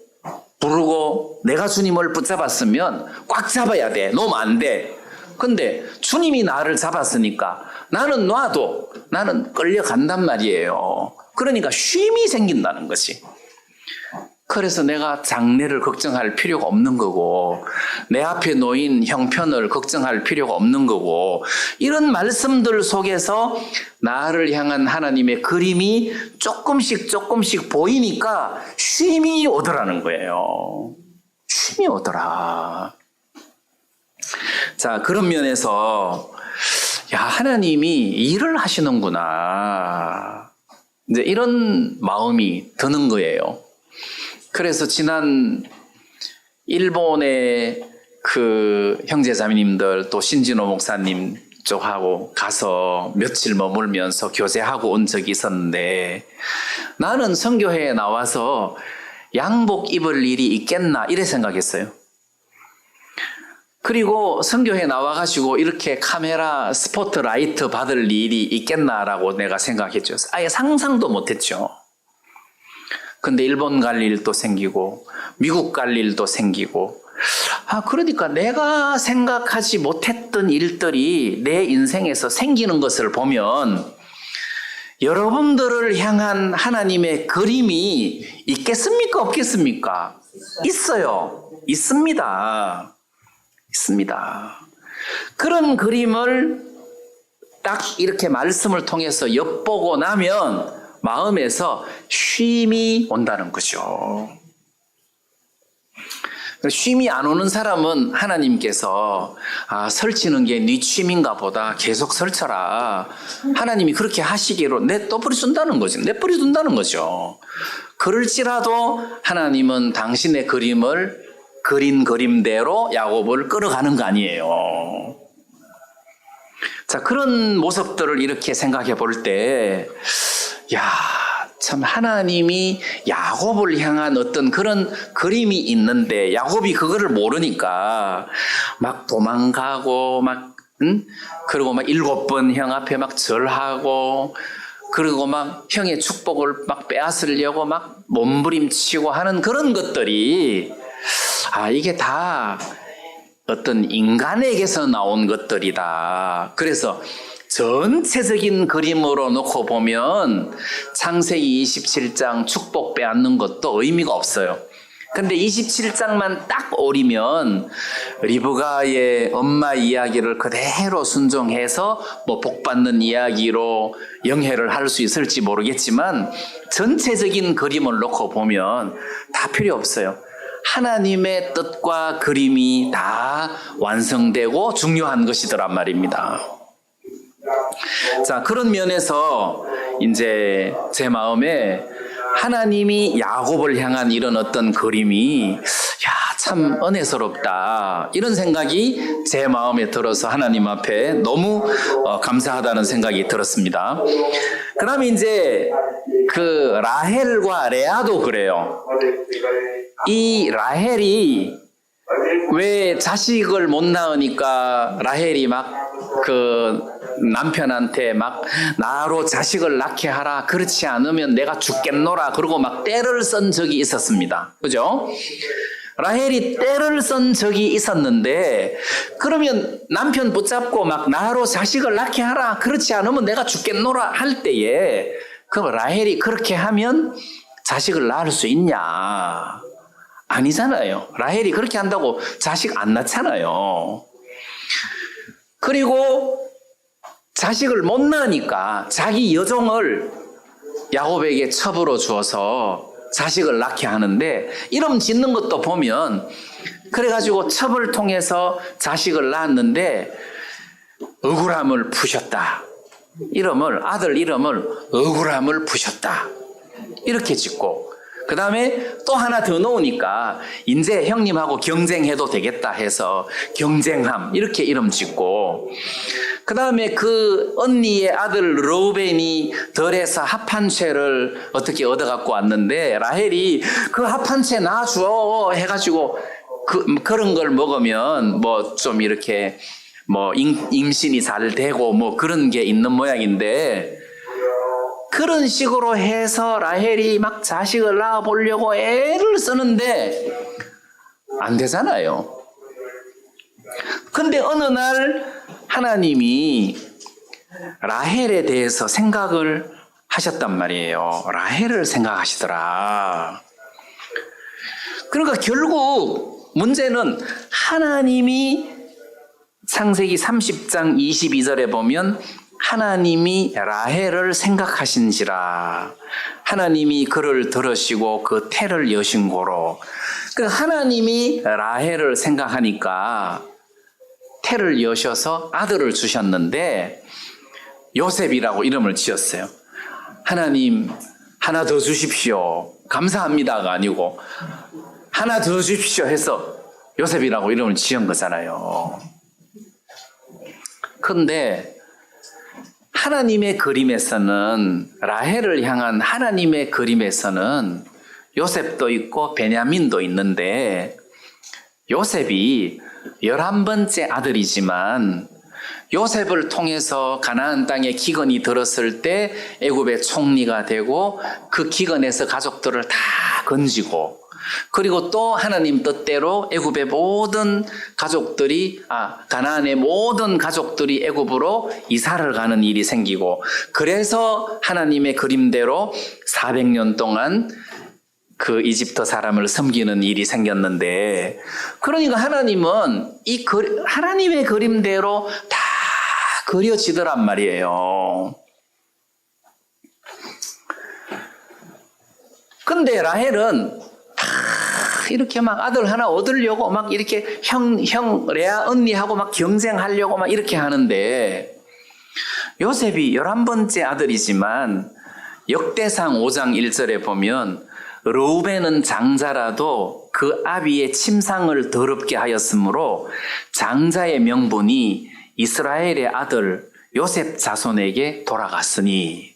[SPEAKER 1] 부르고 내가 주님을 붙잡았으면 꽉 잡아야 돼. 놓으면 안 돼. 근데 주님이 나를 잡았으니까 나는 놔도 나는 끌려간단 말이에요. 그러니까 쉼이 생긴다는 것이. 그래서 내가 장래를 걱정할 필요가 없는 거고 내 앞에 놓인 형편을 걱정할 필요가 없는 거고 이런 말씀들 속에서 나를 향한 하나님의 그림이 조금씩 보이니까 쉼이 오더라는 거예요. 쉼이 오더라. 자, 그런 면에서 하나님이 일을 하시는구나. 이제 이런 마음이 드는 거예요. 그래서 지난 일본의 그 형제자매님들 또 신진호 목사님 쪽하고 가서 며칠 머물면서 교제하고 온 적이 있었는데 나는 선교회에 나와서 양복 입을 일이 있겠나 이래 생각했어요. 그리고 선교회에 나와가지고 이렇게 카메라 스포트라이트 받을 일이 있겠나라고 내가 생각했죠. 아예 상상도 못했죠. 근데 일본 갈 일도 생기고 미국 갈 일도 생기고 그러니까 내가 생각하지 못했던 일들이 내 인생에서 생기는 것을 보면 여러분들을 향한 하나님의 그림이 있겠습니까? 없겠습니까? 있어요. 있습니다. 그런 그림을 딱 이렇게 말씀을 통해서 엿보고 나면 마음에서 쉼이 온다는 거죠. 쉼이 안 오는 사람은 하나님께서 설치는 게 네 취미인가 보다 계속 설쳐라. 하나님이 그렇게 하시기로 내버려 둔다는 거죠. 내버려 둔다는 거죠. 그럴지라도 하나님은 당신의 그림을 그린 그림대로 야곱을 끌어가는 거 아니에요. 자, 그런 모습들을 이렇게 생각해 볼 때 참 하나님이 야곱을 향한 어떤 그런 그림이 있는데 야곱이 그거를 모르니까 막 도망가고 그리고 막 7번 형 앞에 막 절하고 그리고 막 형의 축복을 막 빼앗으려고 막 몸부림치고 하는 그런 것들이 이게 다 어떤 인간에게서 나온 것들이다. 그래서 전체적인 그림으로 놓고 보면 창세기 27장 축복 빼앗는 것도 의미가 없어요. 근데 27장만 딱 오리면 리브가의 엄마 이야기를 그대로 순종해서 뭐 복받는 이야기로 영해를 할 수 있을지 모르겠지만 전체적인 그림을 놓고 보면 다 필요 없어요. 하나님의 뜻과 그림이 다 완성되고 중요한 것이더란 말입니다. 자, 그런 면에서 이제 제 마음에 하나님이 야곱을 향한 이런 어떤 그림이 참 은혜스럽다 이런 생각이 제 마음에 들어서 하나님 앞에 너무 감사하다는 생각이 들었습니다. 그 다음에 이제 그 라헬과 레아도 그래요. 이 라헬이 왜 자식을 못 낳으니까 라헬이 막 그 남편한테 막 나로 자식을 낳게 하라, 그렇지 않으면 내가 죽겠노라 그러고 막 떼를 쓴 적이 있었습니다. 그죠? 라헬이 떼를 쓴 적이 있었는데, 그러면 남편 붙잡고 막 나로 자식을 낳게 하라, 그렇지 않으면 내가 죽겠노라 할 때에 그럼 라헬이 그렇게 하면 자식을 낳을 수 있냐? 아니잖아요. 라헬이 그렇게 한다고 자식 안 낳잖아요. 그리고 자식을 못 낳으니까 자기 여종을 야곱에게 첩으로 주어서 자식을 낳게 하는데, 이름 짓는 것도 보면 그래가지고 첩을 통해서 자식을 낳았는데 억울함을 푸셨다. 아들 이름을 억울함을 푸셨다 이렇게 짓고, 그 다음에 또 하나 더 놓으니까 이제 형님하고 경쟁해도 되겠다 해서 경쟁함 이렇게 이름 짓고, 그 다음에 그 언니의 아들 르우벤이 덜해서 합한채를 어떻게 얻어갖고 왔는데, 라헬이 그 합한채 놔줘 해가지고 그런 걸 먹으면 뭐 좀 이렇게 뭐 임신이 잘 되고 뭐 그런 게 있는 모양인데, 그런 식으로 해서 라헬이 막 자식을 낳아보려고 애를 쓰는데 안 되잖아요. 근데 어느 날 하나님이 라헬에 대해서 생각을 하셨단 말이에요. 라헬을 생각하시더라. 그러니까 결국 문제는 하나님이 창세기 30장 22절에 보면 하나님이 라헬을 생각하신지라 하나님이 그를 들으시고 그 태를 여신 고로. 그 하나님이 라헬을 생각하니까 태를 여셔서 아들을 주셨는데 요셉이라고 이름을 지었어요. 하나님 하나 더 주십시오, 감사합니다가 아니고 하나 더 주십시오 해서 요셉이라고 이름을 지은 거잖아요. 그런데 하나님의 그림에서는, 라헬을 향한 하나님의 그림에서는 요셉도 있고 베냐민도 있는데, 요셉이 11번째 아들이지만 요셉을 통해서 가나안 땅에 기근이 들었을 때 애굽의 총리가 되고 그 기근에서 가족들을 다 건지고, 그리고 또 하나님 뜻대로 애굽의 모든 가족들이 가나안의 모든 가족들이 애굽으로 이사를 가는 일이 생기고, 그래서 하나님의 그림대로 400년 동안 그 이집트 사람을 섬기는 일이 생겼는데, 그러니까 하나님은 하나님의 그림대로 다 그려지더란 말이에요. 근데 라헬은 이렇게 막 아들 하나 얻으려고 막 이렇게 형 레아 언니하고 막 경쟁하려고 막 이렇게 하는데, 요셉이 11번째 아들이지만 역대상 5장 1절에 보면 르우벤은 장자라도 그 아비의 침상을 더럽게 하였으므로 장자의 명분이 이스라엘의 아들 요셉 자손에게 돌아갔으니.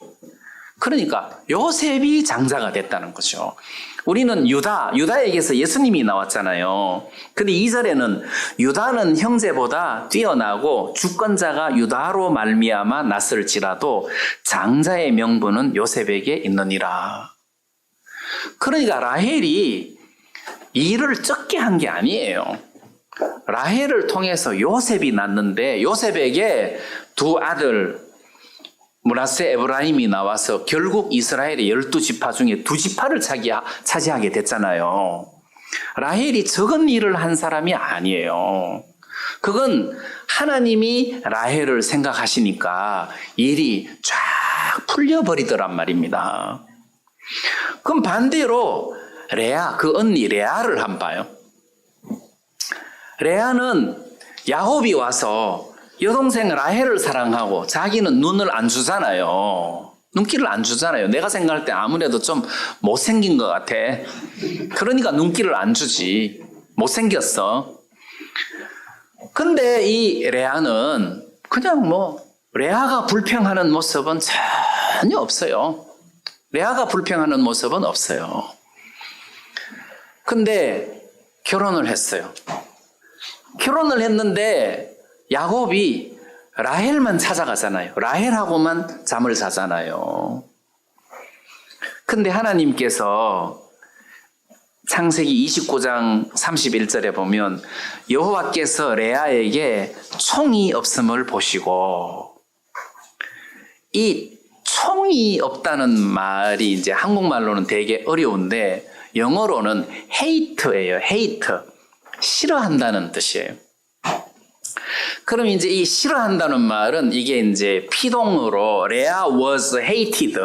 [SPEAKER 1] 그러니까 요셉이 장자가 됐다는 거죠. 우리는 유다에게서 예수님이 나왔잖아요. 근데 2절에는 유다는 형제보다 뛰어나고 주권자가 유다로 말미암아 났을지라도 장자의 명분은 요셉에게 있느니라. 그러니까 라헬이 일을 적게 한 게 아니에요. 라헬을 통해서 요셉이 낳는데, 요셉에게 두 아들 므낫세 에브라임이 나와서 결국 이스라엘의 12지파 중에 2지파를 차지하게 됐잖아요. 라헬이 적은 일을 한 사람이 아니에요. 그건 하나님이 라헬을 생각하시니까 일이 쫙 풀려버리더란 말입니다. 그럼 반대로 레아, 그 언니 레아를 한번 봐요. 레아는 야곱이 와서 여동생 라헬을 사랑하고 자기는 눈을 안 주잖아요. 눈길을 안 주잖아요. 내가 생각할 때 아무래도 좀 못생긴 것 같아. 그러니까 눈길을 안 주지. 못생겼어. 근데 이 레아는 그냥 뭐 레아가 불평하는 모습은 전혀 없어요. 레아가 불평하는 모습은 없어요. 근데 결혼을 했어요. 결혼을 했는데 야곱이 라헬만 찾아가잖아요. 라헬하고만 잠을 자잖아요. 근데 하나님께서 창세기 29장 31절에 보면 여호와께서 레아에게 총이 없음을 보시고, 이 총이 없다는 말이 이제 한국말로는 되게 어려운데 영어로는 hate예요. hate. 싫어한다는 뜻이에요. 그럼 이제 이 싫어한다는 말은 이게 이제 피동으로 레아 was hated.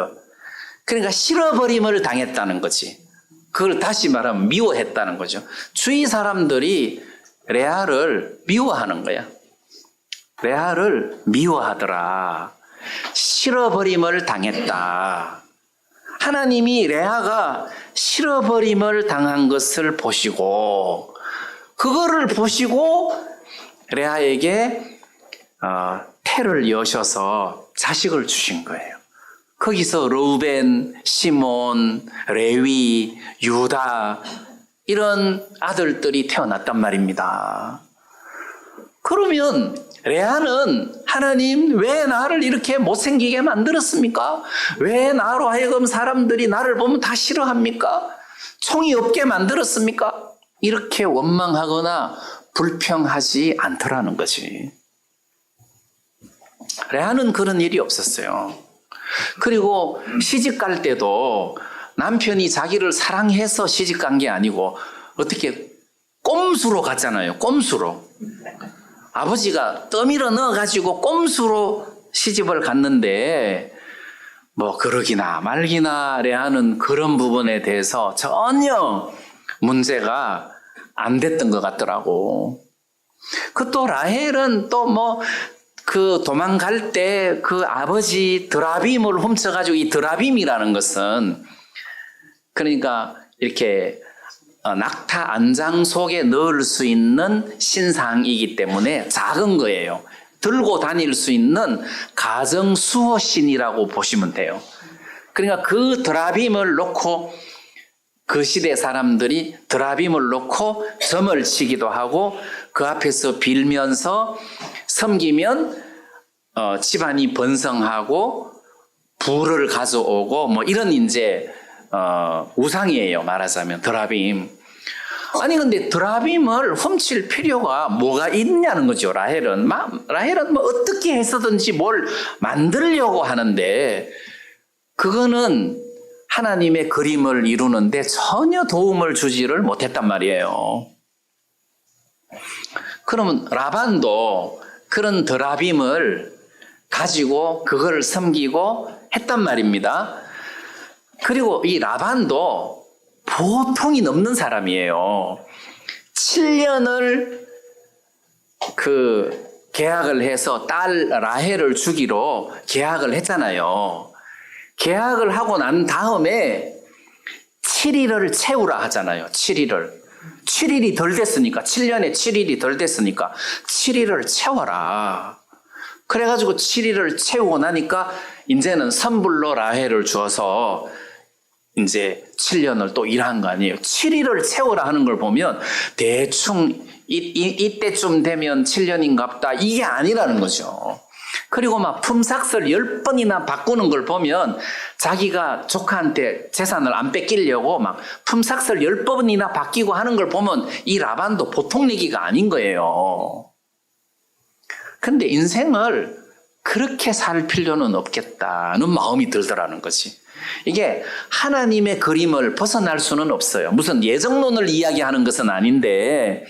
[SPEAKER 1] 그러니까 싫어버림을 당했다는 거지. 그걸 다시 말하면 미워했다는 거죠. 주위 사람들이 레아를 미워하는 거야. 레아를 미워하더라. 싫어버림을 당했다. 하나님이 레아가 싫어버림을 당한 것을 보시고, 그거를 보시고 레아에게 태를 여셔서 자식을 주신 거예요. 거기서 르우벤, 시몬, 레위, 유다 이런 아들들이 태어났단 말입니다. 그러면 레아는 하나님 왜 나를 이렇게 못생기게 만들었습니까? 왜 나로 하여금 사람들이 나를 보면 다 싫어합니까? 총이 없게 만들었습니까? 이렇게 원망하거나 불평하지 않더라는 거지. 레아는 그런 일이 없었어요. 그리고 시집 갈 때도 남편이 자기를 사랑해서 시집 간 게 아니고 어떻게 꼼수로 갔잖아요. 꼼수로. 아버지가 떠밀어 넣어가지고 꼼수로 시집을 갔는데 뭐 그러기나 말기나 레아는 그런 부분에 대해서 전혀 문제가 안 됐던 것 같더라고. 그 또 라헬은 또 뭐 그 도망갈 때 그 아버지 드라빔을 훔쳐가지고, 이 드라빔이라는 것은 그러니까 이렇게 낙타 안장 속에 넣을 수 있는 신상이기 때문에 작은 거예요. 들고 다닐 수 있는 가정 수호신이라고 보시면 돼요. 그러니까 그 드라빔을 놓고 그 시대 사람들이 드라빔을 놓고 점을 치기도 하고 그 앞에서 빌면서 섬기면 집안이 번성하고 부를 가져오고 뭐 이런 이제 우상이에요. 말하자면 드라빔. 아니 근데 드라빔을 훔칠 필요가 뭐가 있냐는 거죠. 라헬은 뭐 어떻게 해서든지 뭘 만들려고 하는데 그거는 하나님의 그림을 이루는데 전혀 도움을 주지를 못했단 말이에요. 그러면 라반도 그런 드라빔을 가지고 그걸 섬기고 했단 말입니다. 그리고 이 라반도 보통이 넘는 사람이에요. 7년을 그 계약을 해서 딸 라헬을 주기로 계약을 했잖아요. 계약을 하고 난 다음에 7일을 채우라 하잖아요. 7일이 덜 됐으니까, 7년에 7일이 덜 됐으니까 7일을 채워라. 그래가지고 7일을 채우고 나니까 이제는 선불로 라헬을 주어서 이제 7년을 또 일한 거 아니에요. 7일을 채워라 하는 걸 보면 대충 이때쯤 되면 7년인갑다 이게 아니라는 거죠. 그리고 막 품삯을 10번이나 바꾸는 걸 보면 자기가 조카한테 재산을 안 뺏기려고 막 품삯을 10번이나 바뀌고 하는 걸 보면 이 라반도 보통 얘기가 아닌 거예요. 근데 인생을 그렇게 살 필요는 없겠다는 마음이 들더라는 거지. 이게 하나님의 그림을 벗어날 수는 없어요. 무슨 예정론을 이야기하는 것은 아닌데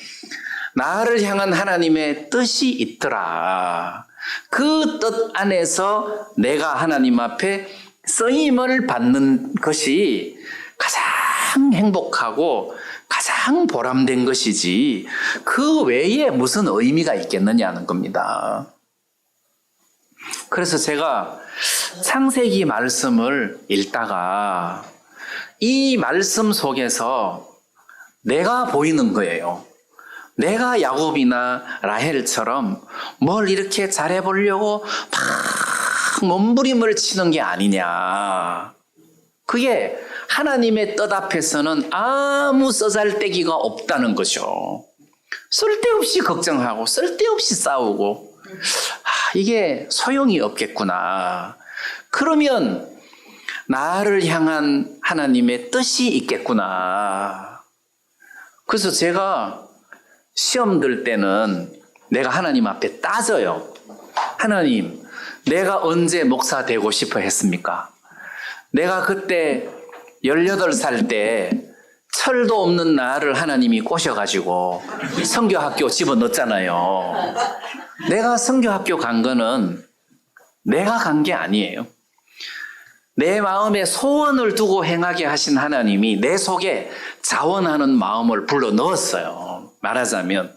[SPEAKER 1] 나를 향한 하나님의 뜻이 있더라. 그 뜻 안에서 내가 하나님 앞에 쓰임을 받는 것이 가장 행복하고 가장 보람된 것이지 그 외에 무슨 의미가 있겠느냐는 겁니다. 그래서 제가 창세기 말씀을 읽다가 이 말씀 속에서 내가 보이는 거예요. 내가 야곱이나 라헬처럼 뭘 이렇게 잘해보려고 막 몸부림을 치는 게 아니냐. 그게 하나님의 뜻 앞에서는 아무 쓰잘데기가 없다는 거죠. 쓸데없이 걱정하고 쓸데없이 싸우고 이게 소용이 없겠구나. 그러면 나를 향한 하나님의 뜻이 있겠구나. 그래서 제가 시험 들 때는 내가 하나님 앞에 따져요. 하나님, 내가 언제 목사 되고 싶어 했습니까? 내가 그때 18살 때 철도 없는 나를 하나님이 꼬셔가지고 선교학교 집어넣었잖아요. 내가 선교학교 간 거는 내가 간 게 아니에요. 내 마음에 소원을 두고 행하게 하신 하나님이 내 속에 자원하는 마음을 불러 넣었어요. 말하자면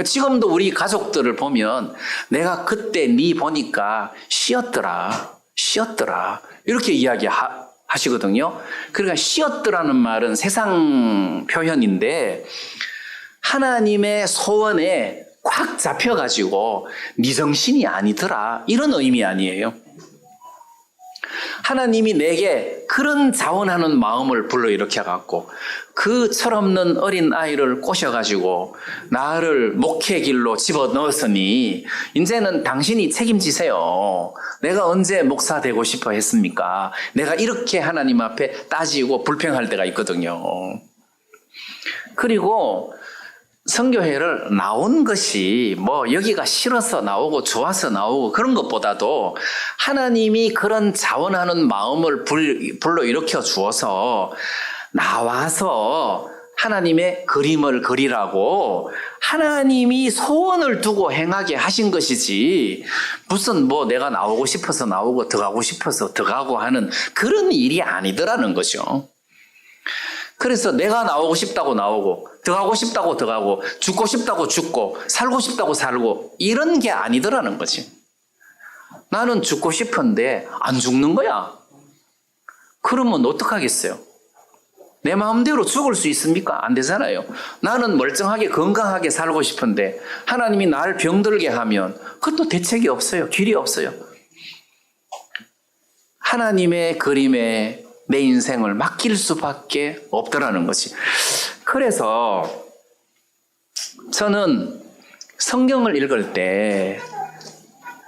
[SPEAKER 1] 지금도 우리 가족들을 보면 내가 그때 네 보니까 쉬었더라 이렇게 이야기하시거든요. 그러니까 쉬었더라는 말은 세상 표현인데 하나님의 소원에 꽉 잡혀가지고 네 정신이 아니더라 이런 의미 아니에요. 하나님이 내게 그런 자원하는 마음을 불러일으켜갖고 그 철없는 어린 아이를 꼬셔가지고 나를 목회 길로 집어넣었으니 이제는 당신이 책임지세요. 내가 언제 목사 되고 싶어 했습니까? 내가 이렇게 하나님 앞에 따지고 불평할 때가 있거든요. 그리고 선교회를 나온 것이 뭐 여기가 싫어서 나오고 좋아서 나오고 그런 것보다도 하나님이 그런 자원하는 마음을 불러일으켜 주어서 나와서 하나님의 그림을 그리라고 하나님이 소원을 두고 행하게 하신 것이지 무슨 뭐 내가 나오고 싶어서 나오고 더 가고 싶어서 더 가고 하는 그런 일이 아니더라는 거죠. 그래서 내가 나오고 싶다고 나오고 더 가고 싶다고 더 가고 죽고 싶다고 죽고 살고 싶다고 살고 이런 게 아니더라는 거지. 나는 죽고 싶은데 안 죽는 거야. 그러면 어떡하겠어요? 내 마음대로 죽을 수 있습니까? 안 되잖아요. 나는 멀쩡하게 건강하게 살고 싶은데 하나님이 나를 병들게 하면 그것도 대책이 없어요. 길이 없어요. 하나님의 그림에 내 인생을 맡길 수밖에 없더라는 거지. 그래서 저는 성경을 읽을 때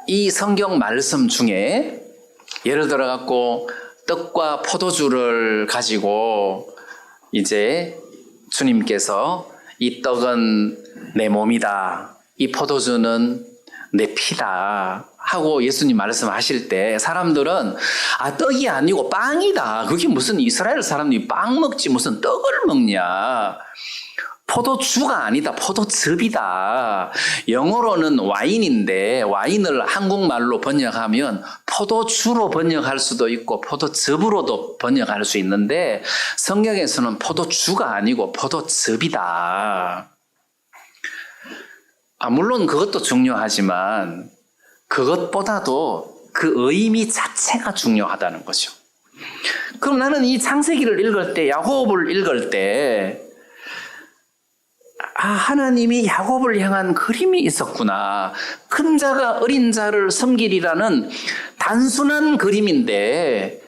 [SPEAKER 1] 이 성경 말씀 중에 예를 들어 갖고 떡과 포도주를 가지고 이제 주님께서 이 떡은 내 몸이다. 이 포도주는 내 피다. 하고 예수님 말씀하실 때 사람들은 떡이 아니고 빵이다. 그게 무슨 이스라엘 사람들이 빵 먹지 무슨 떡을 먹냐. 포도주가 아니다. 포도즙이다. 영어로는 와인인데 와인을 한국말로 번역하면 포도주로 번역할 수도 있고 포도즙으로도 번역할 수 있는데 성경에서는 포도주가 아니고 포도즙이다. 물론 그것도 중요하지만 그것보다도 그 의미 자체가 중요하다는 거죠. 그럼 나는 이 창세기를 읽을 때 야곱을 읽을 때 하나님이 야곱을 향한 그림이 있었구나. 큰 자가 어린 자를 섬기리라는 단순한 그림인데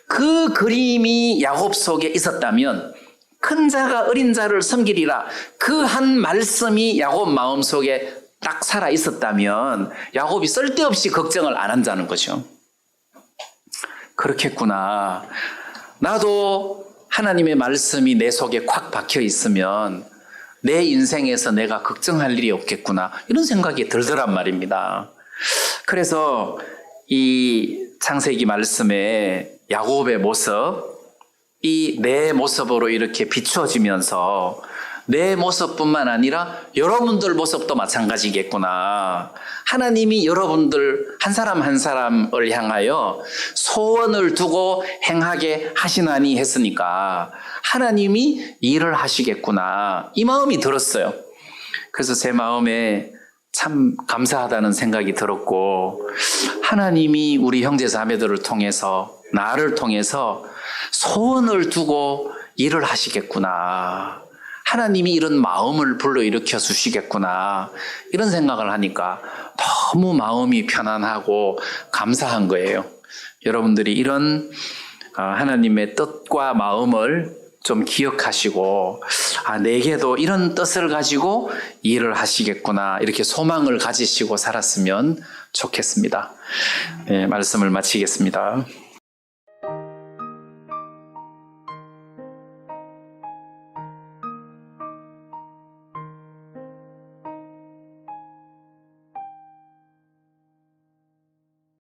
[SPEAKER 1] 그 그림이 야곱 속에 있었다면 큰 자가 어린 자를 섬기리라 그 한 말씀이 야곱 마음속에 딱 살아 있었다면 야곱이 쓸데없이 걱정을 안 한다는 거죠. 그렇겠구나. 나도 하나님의 말씀이 내 속에 콱 박혀 있으면 내 인생에서 내가 걱정할 일이 없겠구나 이런 생각이 들더란 말입니다. 그래서 이 창세기 말씀에 야곱의 모습 이 내 모습으로 이렇게 비추어지면서 내 모습뿐만 아니라 여러분들 모습도 마찬가지겠구나. 하나님이 여러분들 한 사람 한 사람을 향하여 소원을 두고 행하게 하시나니 했으니까 하나님이 일을 하시겠구나. 이 마음이 들었어요. 그래서 제 마음에 참 감사하다는 생각이 들었고 하나님이 우리 형제 자매들을 통해서 나를 통해서 소원을 두고 일을 하시겠구나. 하나님이 이런 마음을 불러일으켜 주시겠구나. 이런 생각을 하니까 너무 마음이 편안하고 감사한 거예요. 여러분들이 이런 하나님의 뜻과 마음을 좀 기억하시고 내게도 이런 뜻을 가지고 일을 하시겠구나. 이렇게 소망을 가지시고 살았으면 좋겠습니다. 네, 말씀을 마치겠습니다.